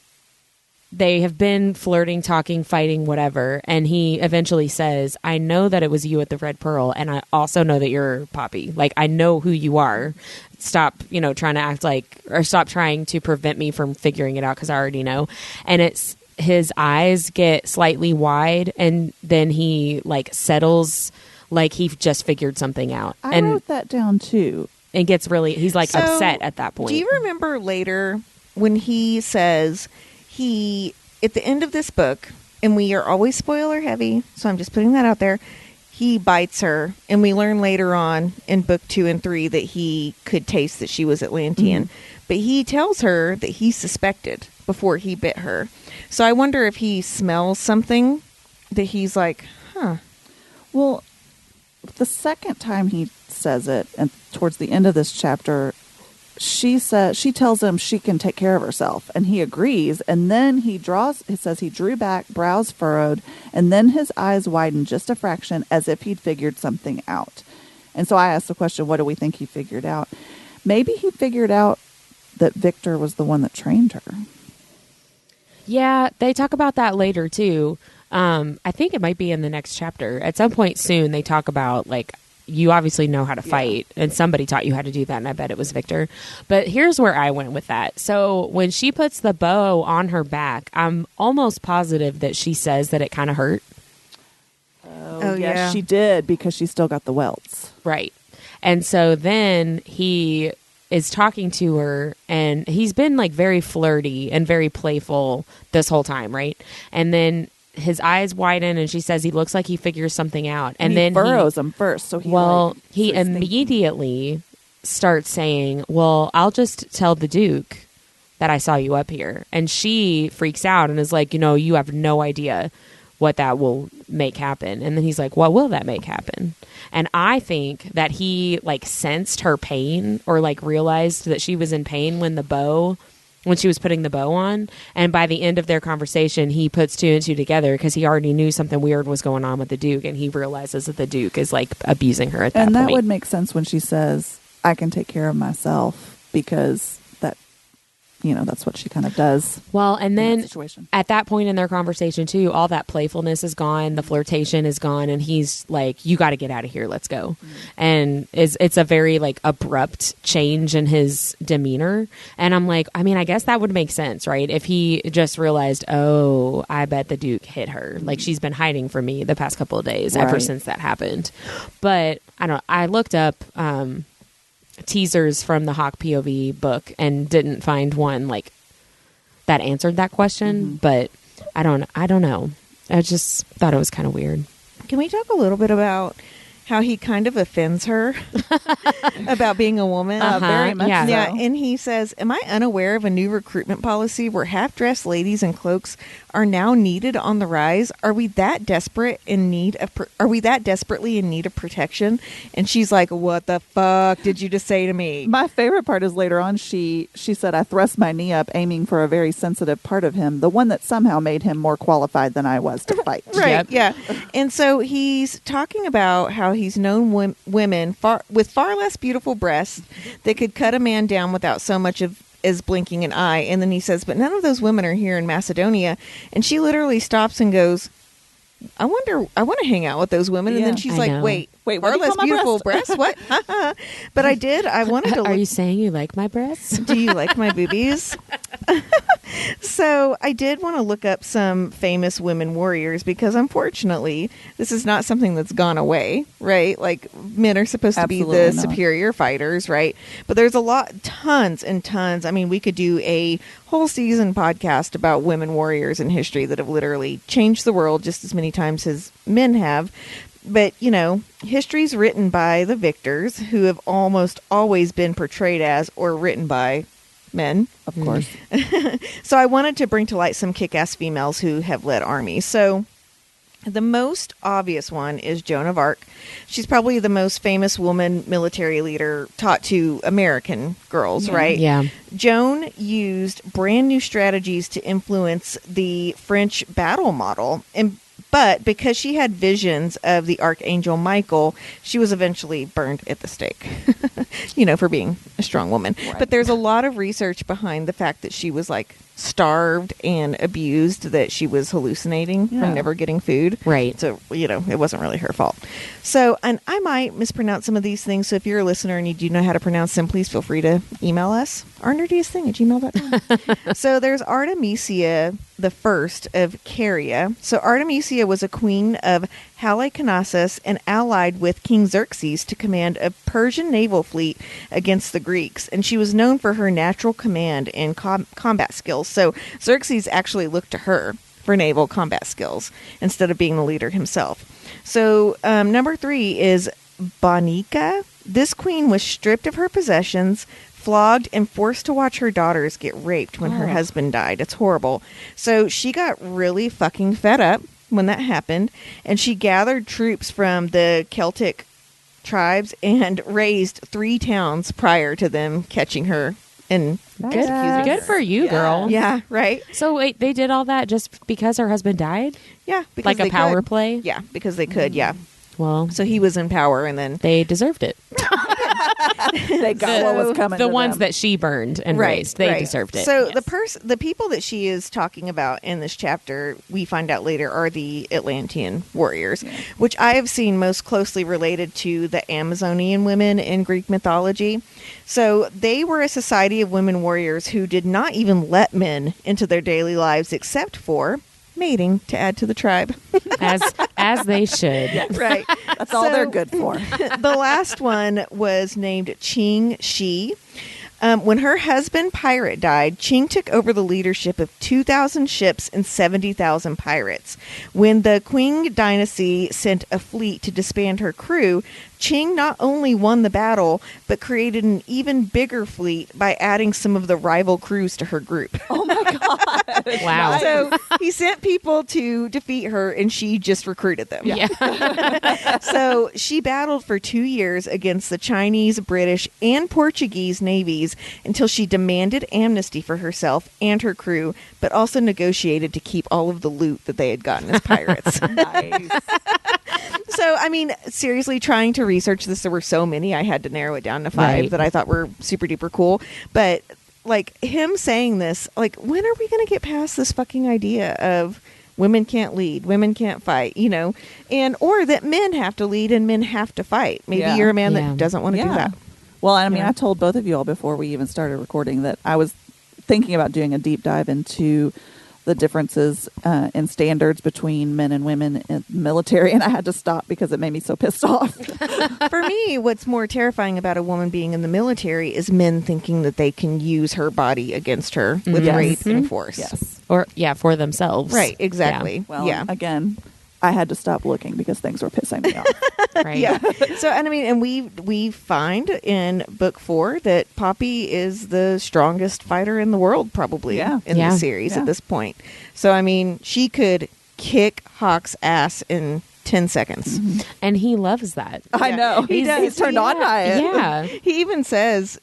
they have been flirting, talking, fighting, whatever. And he eventually says, I know that it was you at the Red Pearl. And I also know that you're Poppy. Like, I know who you are. Stop, trying to act like, or stop trying to prevent me from figuring it out because I already know. And it's his eyes get slightly wide and then he like settles like he just figured something out. I and wrote that down too. it gets really, he's like So, upset at that point. Do you remember later when he says at the end of this book, and we are always spoiler heavy, so I'm just putting that out there, he bites her, and we learn later on in book 2 and 3 that he could taste that she was Atlantean. But he tells her that he suspected before he bit her. So I wonder if he smells something that he's like, huh. Well, the second time he says it, and towards the end of this chapter, she tells him she can take care of herself, and he agrees. And then it says he drew back, brows furrowed, and then his eyes widened just a fraction, as if he'd figured something out. And so I asked the question, what do we think he figured out? Maybe he figured out that Victor was the one that trained her. Yeah, they talk about that later too. I think it might be in the next chapter. At some point soon, they talk about like, you obviously know how to fight and somebody taught you how to do that, and I bet it was Victor. But here's where I went with that. So when she puts the bow on her back, I'm almost positive that she says that it kind of hurt. Oh, yes, yeah. she did, because she still got the welts. Right. And so then he is talking to her, and he's been like very flirty and very playful this whole time, right? And then his eyes widen, and she says he looks like he figures something out. And he then furrows him first, so he he so he's thinking. immediately starts saying, well, I'll just tell the Duke that I saw you up here. And she freaks out and is like, you have no idea what that will make happen. And then he's like, what will that make happen? And I think that he like sensed her pain, or like realized that she was in pain when she was putting the bow on. And by the end of their conversation, he puts 2 and 2 together because he already knew something weird was going on with the Duke, and he realizes that the Duke is like abusing her at that And that point. would make sense when she says, I can take care of myself, because that's what she kind of does. Well, and in that then situation. at that point in their conversation too, all that playfulness is gone, the flirtation is gone, and he's like, you got to get out of here, let's go. And it's a very like abrupt change in his demeanor. And I'm like, I guess that would make sense, right? If he just realized, oh, I bet the Duke hit her, like she's been hiding from me the past couple of days ever Right. since that happened. But I looked up teasers from the Hawk POV book and didn't find one like that answered that question. But I don't know. I just thought it was kind of weird. Can we talk a little bit about how he kind of offends her about being a woman? Very much so. Yeah, and he says, "Am I unaware of a new recruitment policy where half-dressed ladies in cloaks are now needed on the rise? Are we that desperately in need of protection?" And she's like, "What the fuck did you just say to me?" My favorite part is later on. She said, "I thrust my knee up, aiming for a very sensitive part of him, the one that somehow made him more qualified than I was to fight." Right, yeah. And so he's talking about how he's known women with far less beautiful breasts that could cut a man down without so much as blinking an eye. And then he says, "But none of those women are here in Macedonia." And she literally stops and goes, I want to hang out with those women. And then she's like, wait, far less beautiful breasts? What? But I wanted to Are you saying you like my breasts? Do you like my boobies? So I did want to look up some famous women warriors because unfortunately this is not something that's gone away, right? Like men are supposed to be the superior fighters, right? But there's tons and tons. I mean, we could do a whole season podcast about women warriors in history that have literally changed the world just as many times as men have. But, history's written by the victors who have almost always been portrayed as or written by men. Of course. So I wanted to bring to light some kick-ass females who have led armies. So the most obvious one is Joan of Arc. She's probably the most famous woman military leader taught to American girls, right? Yeah. Joan used brand new strategies to influence the French battle model. But because she had visions of the Archangel Michael, she was eventually burned at the stake, for being a strong woman. Right. But there's a lot of research behind the fact that she was like starved and abused, that she was hallucinating from never getting food. Right. So, it wasn't really her fault. So, and I might mispronounce some of these things. So if you're a listener and you do know how to pronounce them, please feel free to email us, ournerdiestthing@gmail.com. So there's Artemisia the First of Caria. So Artemisia was a queen of Halicarnassus and allied with King Xerxes to command a Persian naval fleet against the Greeks. And she was known for her natural command and combat skills. So Xerxes actually looked to her for naval combat skills instead of being the leader himself. So number 3 is Bonica. This queen was stripped of her possessions, flogged, and forced to watch her daughters get raped when her husband died. It's horrible. So she got really fucking fed up when that happened, and she gathered troops from the Celtic tribes and razed 3 towns prior to them catching her. And good for you, girl. Yeah, right. So wait, they did all that just because her husband died? Yeah, because like a power could. play? Yeah, because they could. Yeah. Well, so he was in power, and then they deserved it. They got what was coming. The to ones them. that she burned and raised, they deserved it. So the people that she is talking about in this chapter, we find out later, are the Atlantian warriors, which I have seen most closely related to the Amazonian women in Greek mythology. So they were a society of women warriors who did not even let men into their daily lives except for mating to add to the tribe. as they should. Yeah, right. That's all they're good for. The last one was named Qing Shi. When her husband, Pirate, died, Qing took over the leadership of 2,000 ships and 70,000 pirates. When the Qing dynasty sent a fleet to disband her crew, Qing not only won the battle, but created an even bigger fleet by adding some of the rival crews to her group. Oh my God. Wow. So he sent people to defeat her, and she just recruited them. Yeah. So she battled for 2 years against the Chinese, British, and Portuguese navies until she demanded amnesty for herself and her crew, but also negotiated to keep all of the loot that they had gotten as pirates. Nice. So, I mean, seriously, trying to research this, there were so many, I had to narrow it down to 5 that I thought were super duper cool. But, like, him saying this, like, when are we going to get past this fucking idea of women can't lead, women can't fight, and or that men have to lead and men have to fight? Maybe you're a man that doesn't want to do that. Well, I mean, I told both of you all before we even started recording that I was thinking about doing a deep dive into the differences in standards between men and women in the military, and I had to stop because it made me so pissed off. For me, what's more terrifying about a woman being in the military is men thinking that they can use her body against her with Yes. rape and force. Yes. Or for themselves. Right, exactly. Well, yeah. again, I had to stop looking because things were pissing me off. Right. Yeah. So, and I mean, and we find in book 4 that Poppy is the strongest fighter in the world, probably, Yeah. in Yeah. the series Yeah. at this point. So, I mean, she could kick Hawk's ass in 10 seconds. And he loves that. I Yeah. know. He does. He's turned on by it. Yeah. He even says,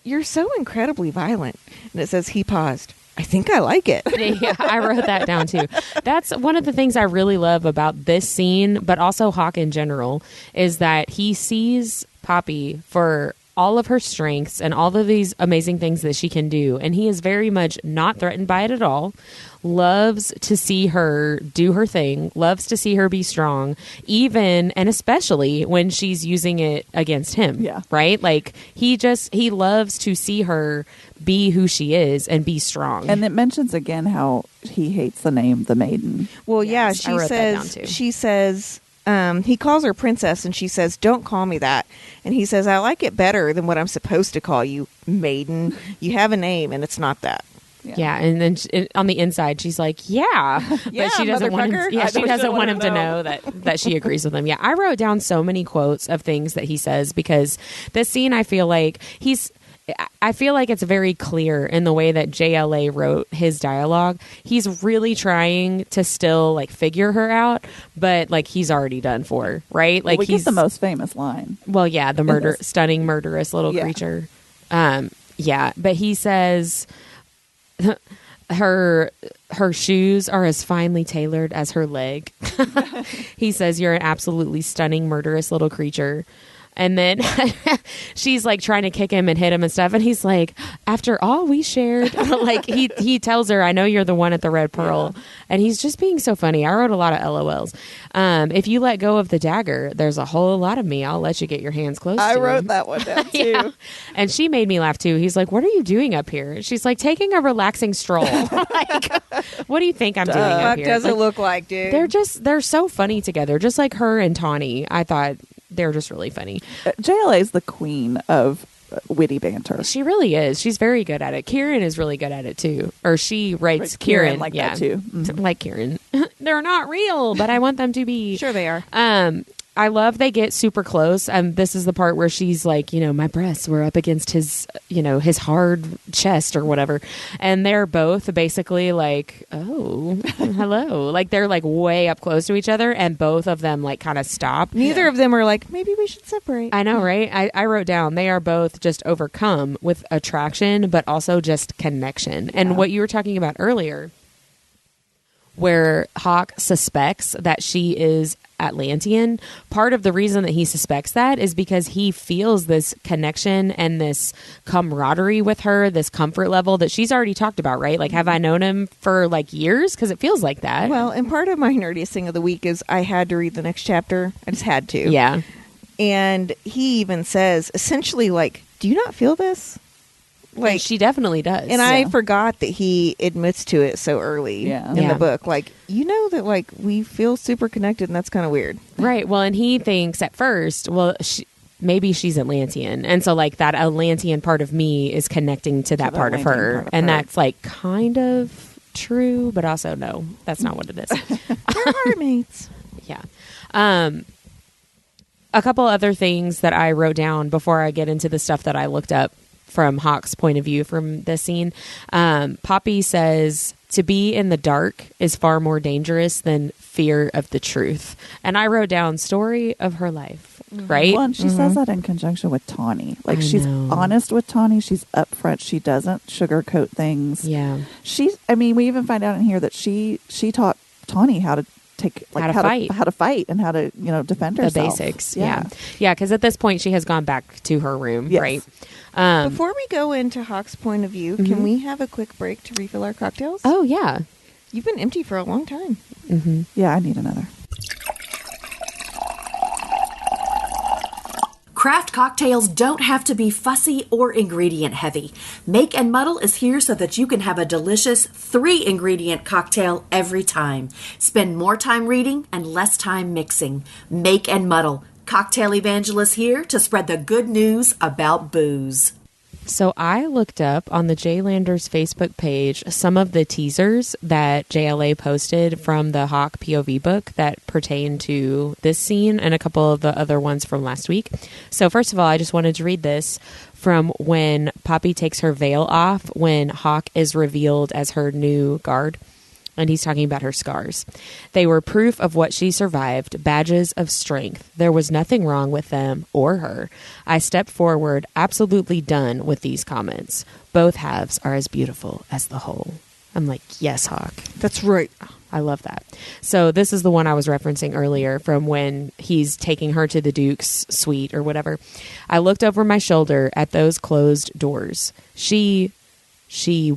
"You're so incredibly violent," and it says he paused. I think I like it. Yeah, I wrote that down too. That's one of the things I really love about this scene, but also Hawk in general, is that he sees Poppy for all of her strengths and all of these amazing things that she can do. And he is very much not threatened by it at all. Loves to see her do her thing, loves to see her be strong, even and especially when she's using it against him. Yeah. Right? Like he loves to see her be who she is and be strong. And it mentions again how he hates the name The Maiden. Well, Yes, I yeah, wrote that down, too. she says, he calls her princess and she says, "Don't call me that." And he says, "I like it better than what I'm supposed to call you, maiden. You have a name and it's not that." Yeah, and then on the inside, she's like, "Yeah," Yeah, but she doesn't want him. motherfucker. Yeah, I she doesn't want him to know that she agrees with him. Yeah, I wrote down so many quotes of things that he says because this scene, I feel like it's very clear in the way that JLA wrote his dialogue. He's really trying to still like figure her out, but like he's already done for, right? Like We he's get the most famous line. well, yeah, the this. stunning, murderous little Yeah. creature. Yeah, but he says her shoes are as finely tailored as her leg. He says, "You're an absolutely stunning, murderous little creature." And then she's like trying to kick him and hit him and stuff. And he's like, "After all we shared," like he tells her, "I know you're the one at the Red Pearl." Yeah. And he's just being so funny. I wrote a lot of LOLs. If you let go of the dagger, there's a whole lot of me. I'll let you get your hands close I to wrote him. that one down too. Yeah. And she made me laugh too. He's like, "What are you doing up here?" She's like, "Taking a relaxing stroll." Like, what do you think I'm doing up Fuck here? does it Like, look like, dude? they're so funny together. Just like her and Tawny. I thought they're just really funny. JLA is the queen of witty banter. She really is. She's very good at it. Kieran is really good at it too. Or she writes Kieran like yeah, that too. Mhm. like Kieran. They're not real, but I want them to be. Sure they are. I love they get super close. This is the part where she's like, my breasts were up against his, his hard chest or whatever. And they're both basically like, "Oh, hello." Like they're like way up close to each other and both of them like kind of stop. Neither of them are like, maybe we should separate. I know, right? I wrote down they are both just overcome with attraction, but also just connection. Yeah. And what you were talking about earlier, where Hawk suspects that she is Atlantian, part of the reason that he suspects that is because he feels this connection and this camaraderie with her, this comfort level that she's already talked about, right? Like, have I known him for like years? Because it feels like that. Well, and part of my nerdiest thing of the week is I had to read the next chapter. I just had to. Yeah. And he even says, essentially, like, "Do you not feel this?" Like, she definitely does. And I forgot that he admits to it so early in Yeah. the book. Like, that, like, we feel super connected, and that's kind of weird. Right. Well, and he thinks at first, well, maybe she's Atlantian. And so, like, that Atlantian part of me is connecting to that part of her. And that's, like, kind of true, but also, no, that's not what it is. They're heartmates. Yeah. A couple other things that I wrote down before I get into the stuff that I looked up from Hawk's point of view from this scene. Poppy says, "To be in the dark is far more dangerous than fear of the truth." And I wrote down story of her life, right? Well, and she says that in conjunction with Tawny. Like, she's honest with Tawny. She's upfront. She doesn't sugarcoat things. Yeah. We even find out in here that she taught Tawny how to how to fight and how to defend herself. The basics. Yeah. Because at this point she has gone back to her room, Yes. right? Before we go into Hawk's point of view, can we have a quick break to refill our cocktails? Oh, yeah. You've been empty for a long time. Yeah, I need another. Craft cocktails don't have to be fussy or ingredient heavy. Make and Muddle is here so that you can have a delicious 3-ingredient cocktail every time. Spend more time reading and less time mixing. Make and Muddle. Cocktail evangelists here to spread the good news about booze. So I looked up on the Jaylanders Facebook page some of the teasers that JLA posted from the Hawk POV book that pertain to this scene and a couple of the other ones from last week. So first of all, I just wanted to read this from when Poppy takes her veil off when Hawk is revealed as her new guard. And he's talking about her scars. They were proof of what she survived, badges of strength. There was nothing wrong with them or her. I stepped forward, absolutely done with these comments. Both halves are as beautiful as the whole. I'm like, yes, Hawk. That's right. I love that. So this is the one I was referencing earlier from when he's taking her to the Duke's suite or whatever. I looked over my shoulder at those closed doors. She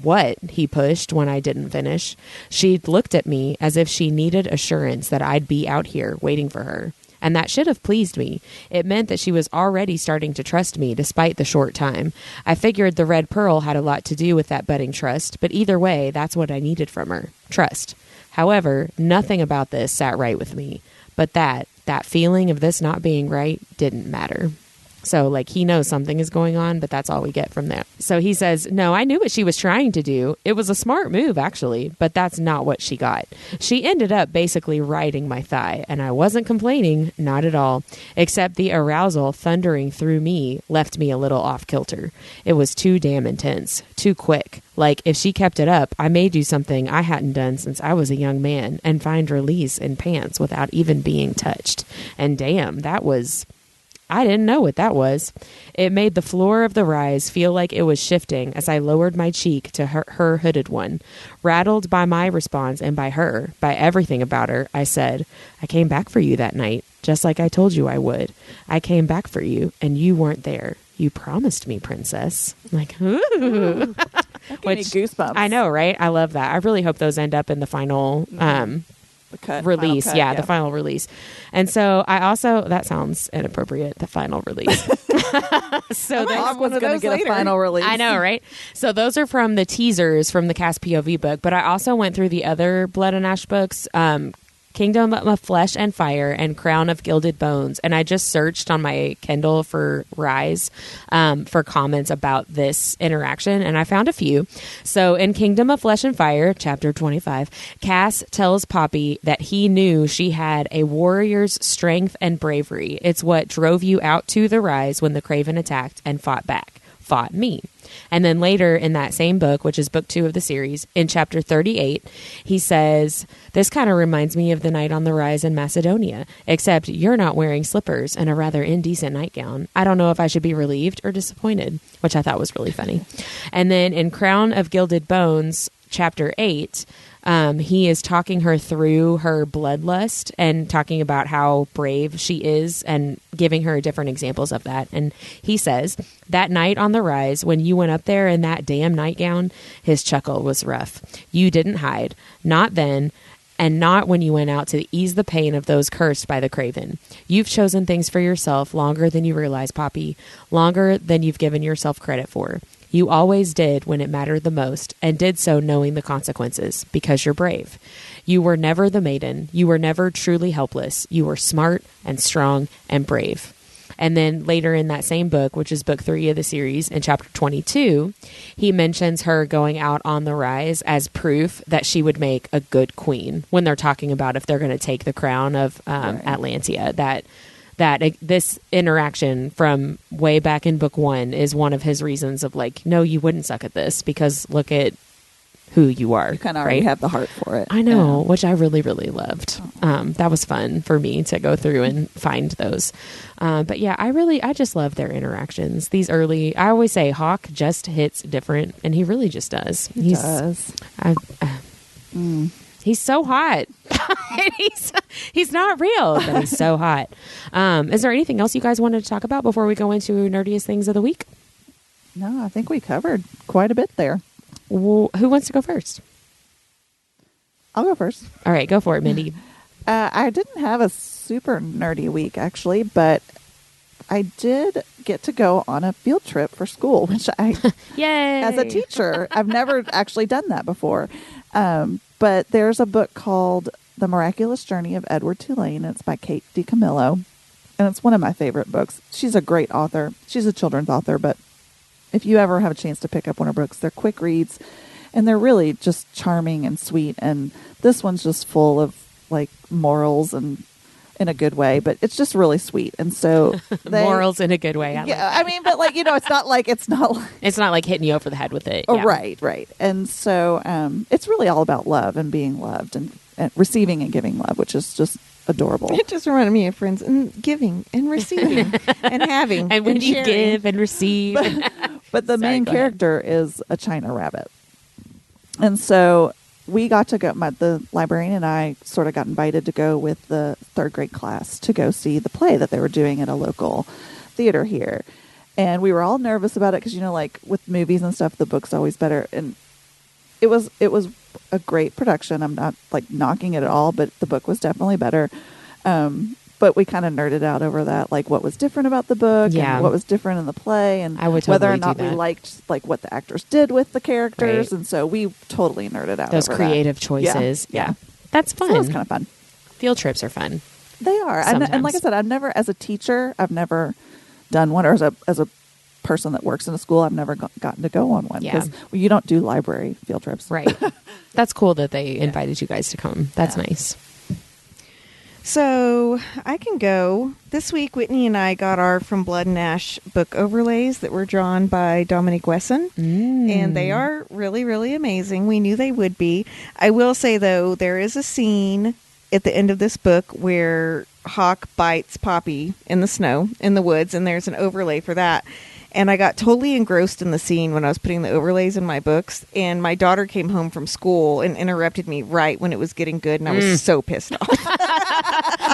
what? He pushed when I didn't finish. She'd looked at me as if she needed assurance that I'd be out here waiting for her. And that should have pleased me. It meant that she was already starting to trust me despite the short time. I figured the red pearl had a lot to do with that budding trust, but either way, that's what I needed from her. Trust. However, nothing about this sat right with me. But that feeling of this not being right didn't matter. So, like, he knows something is going on, but that's all we get from that. So he says, no, I knew what she was trying to do. It was a smart move, actually, but that's not what she got. She ended up basically riding my thigh, and I wasn't complaining, not at all, except the arousal thundering through me left me a little off kilter. It was too damn intense, too quick. Like, if she kept it up, I may do something I hadn't done since I was a young man and find release in pants without even being touched. And damn, that was... I didn't know what that was. It made the floor of the rise feel like it was shifting as I lowered my cheek to her hooded one. Rattled by my response and by her, by everything about her, I said, I came back for you that night, just like I told you I would. I came back for you, and you weren't there. You promised me, princess. I'm like, ooh. That gave me goosebumps. I know, right? I love that. I really hope those end up in the final... The cut, release. final cut, yeah, the final release. And so I also, that sounds inappropriate, the final release. So Hawk was going to get a final release. I know, right? So those are from the teasers from the Cast POV book, but I also went through the other Blood and Ash books, Kingdom of Flesh and Fire and Crown of Gilded Bones. And I just searched on my Kindle for Rise for comments about this interaction, and I found a few. So in Kingdom of Flesh and Fire, chapter 25, Cass tells Poppy that he knew she had a warrior's strength and bravery. It's what drove you out to the Rise when the Craven attacked and fought back. Fought me. And then later in that same book, which is book 2 of the series, in chapter 38, he says, this kind of reminds me of the night on the Rise in Macedonia, except you're not wearing slippers and a rather indecent nightgown. I don't know if I should be relieved or disappointed, which I thought was really funny. And then in Crown of Gilded Bones, chapter 8, he is talking her through her bloodlust and talking about how brave she is and giving her different examples of that. And he says, that night on the Rise, when you went up there in that damn nightgown, his chuckle was rough. You didn't hide. Not then. And not when you went out to ease the pain of those cursed by the Craven. You've chosen things for yourself longer than you realize, Poppy. Longer than you've given yourself credit for. You always did when it mattered the most, and did so knowing the consequences, because you're brave. You were never the maiden. You were never truly helpless. You were smart and strong and brave. And then later in that same book, which is book 3 of the series, in chapter 22, he mentions her going out on the Rise as proof that she would make a good queen when they're talking about if they're going to take the crown of Atlantia. That this interaction from way back in book 1 is one of his reasons of like, no, you wouldn't suck at this because look at who you are. You kind of already have the heart for it. I know, which I really, really loved. That was fun for me to go through and find those. But yeah, I just love their interactions. These early, I always say Hawk just hits different, and he really just does. He does. He's so hot. he's not real, but he's so hot. Is there anything else you guys wanted to talk about before we go into Nerdiest Things of the Week? No, I think we covered quite a bit there. Well, who wants to go first? I'll go first. All right, go for it, Mindy. I didn't have a super nerdy week, actually, but I did get to go on a field trip for school, which Yay! as a teacher, I've never actually done that before. But there's a book called The Miraculous Journey of Edward Tulane. It's by Kate DiCamillo. And it's one of my favorite books. She's a great author. She's a children's author, but if you ever have a chance to pick up one of her books, they're quick reads and they're really just charming and sweet. And this one's just full of like morals and in a good way, but it's just really sweet. And so morals in a good way. I mean, but like, it's not like it's not like hitting you over the head with it. Oh, yeah. right. And so it's really all about love and being loved and receiving and giving love, which is just adorable. It just reminded me of friends and giving and receiving and having and when and you sharing. give and receive. But the main character is a China rabbit. And so we got to go, the librarian and I sort of got invited to go with the third grade class to go see the play that they were doing at a local theater here. And we were all nervous about it because, like with movies and stuff, the book's always better. And it was a great production. I'm not like knocking it at all, but the book was definitely better. But we kind of nerded out over that, like what was different about the book and what was different in the play, and I would whether or totally not do we that. liked like what the actors did with the characters. Right. And so we totally nerded out Those over creative that. choices. Yeah. That's fun. So it was kind of fun. Field trips are fun. They are. And like I Sometimes. said, I've never, as a teacher, I've never done one, or as a person that works in a school, I've never gotten to go on one Yeah. because you don't do library field trips. Right. That's cool that they invited you guys to come. That's nice. So I can go. This week, Whitney and I got our From Blood and Ash book overlays that were drawn by Dominique Wesson. And they are really, really amazing. We knew they would be. I will say, though, there is a scene at the end of this book where Hawk bites Poppy in the snow, in the woods, and there's an overlay for that. And I got totally engrossed in the scene when I was putting the overlays in my books. And my daughter came home from school and interrupted me right when it was getting good. And I was so pissed off.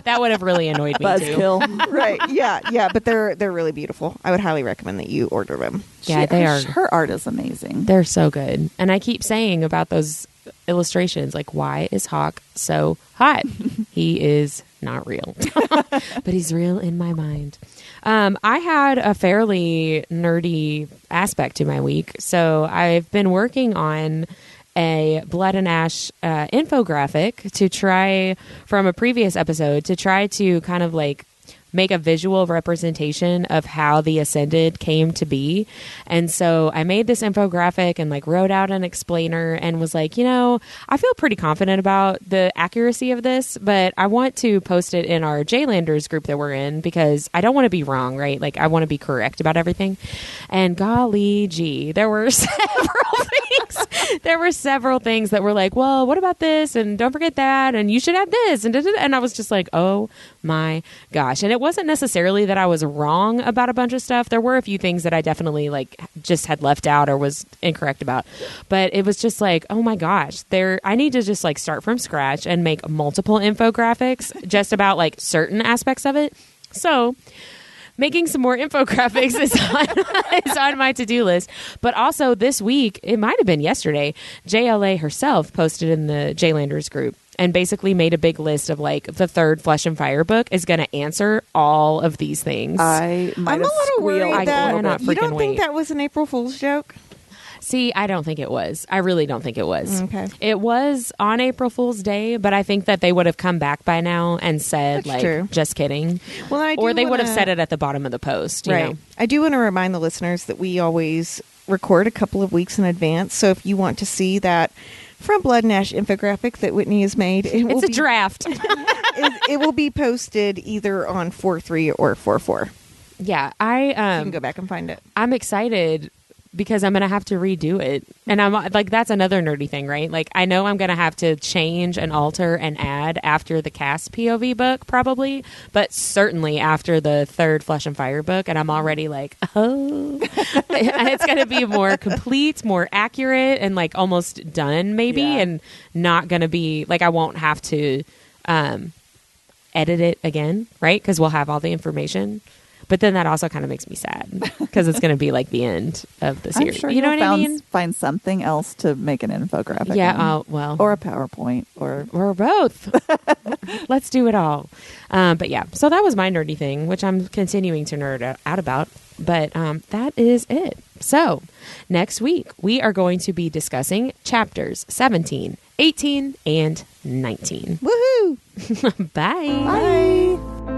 That would have really annoyed me too. Buzzkill. Right. Yeah. But they're really beautiful. I would highly recommend that you order them. Yeah, they are. Her art is amazing. They're so good. And I keep saying about those illustrations, like, why is Hawk so hot? He is not real, but he's real in my mind. I had a fairly nerdy aspect to my week. So I've been working on a Blood and Ash infographic to try from a previous episode to try to kind of like make a visual representation of how the Ascended came to be. And so I made this infographic and like wrote out an explainer and was like, I feel pretty confident about the accuracy of this, but I want to post it in our Jlanders group that we're in because I don't want to be wrong, right? Like I want to be correct about everything. And golly gee, there were several things. There were several things that were like, well, what about this? And don't forget that. And you should add this. And I was just like, oh my gosh. And it wasn't necessarily that I was wrong about a bunch of stuff. There were a few things that I definitely like just had left out or was incorrect about. But it was just like, oh my gosh, I need to just like start from scratch and make multiple infographics just about like certain aspects of it. So making some more infographics is on my to-do list. But also this week, it might have been yesterday, JLA herself posted in the Jlanders group and basically made a big list of like the third Flesh and Fire book is going to answer all of these things. I'm a little worried that you don't think that was an April Fool's joke? See, I don't think it was. I really don't think it was. Okay. It was on April Fool's Day, but I think that they would have come back by now and said, That's like, true. just kidding. Well, or they would have said it at the bottom of the post. You know? I do want to remind the listeners that we always record a couple of weeks in advance. So if you want to see that From Blood and Ash infographic that Whitney has made, It's a draft. it will be posted either on 4/3 or 4/4. Yeah, You can go back and find it. I'm excited because I'm going to have to redo it. And I'm like, that's another nerdy thing, right? Like, I know I'm going to have to change and alter and add after the cast POV book, probably, but certainly after the third Flesh and Fire book. And I'm already like, oh, it's going to be more complete, more accurate, and like almost done, maybe, and not going to be like, I won't have to edit it again, right? Because we'll have all the information. But then that also kind of makes me sad because it's going to be like the end of the series. I'm sure you know you'll what I mean? Find something else to make an infographic. Yeah. in. Well, or a PowerPoint, or both. Let's do it all. But yeah, so that was my nerdy thing, which I'm continuing to nerd out about. But that is it. So next week, we are going to be discussing chapters 17, 18, and 19. Woohoo! Bye. Bye.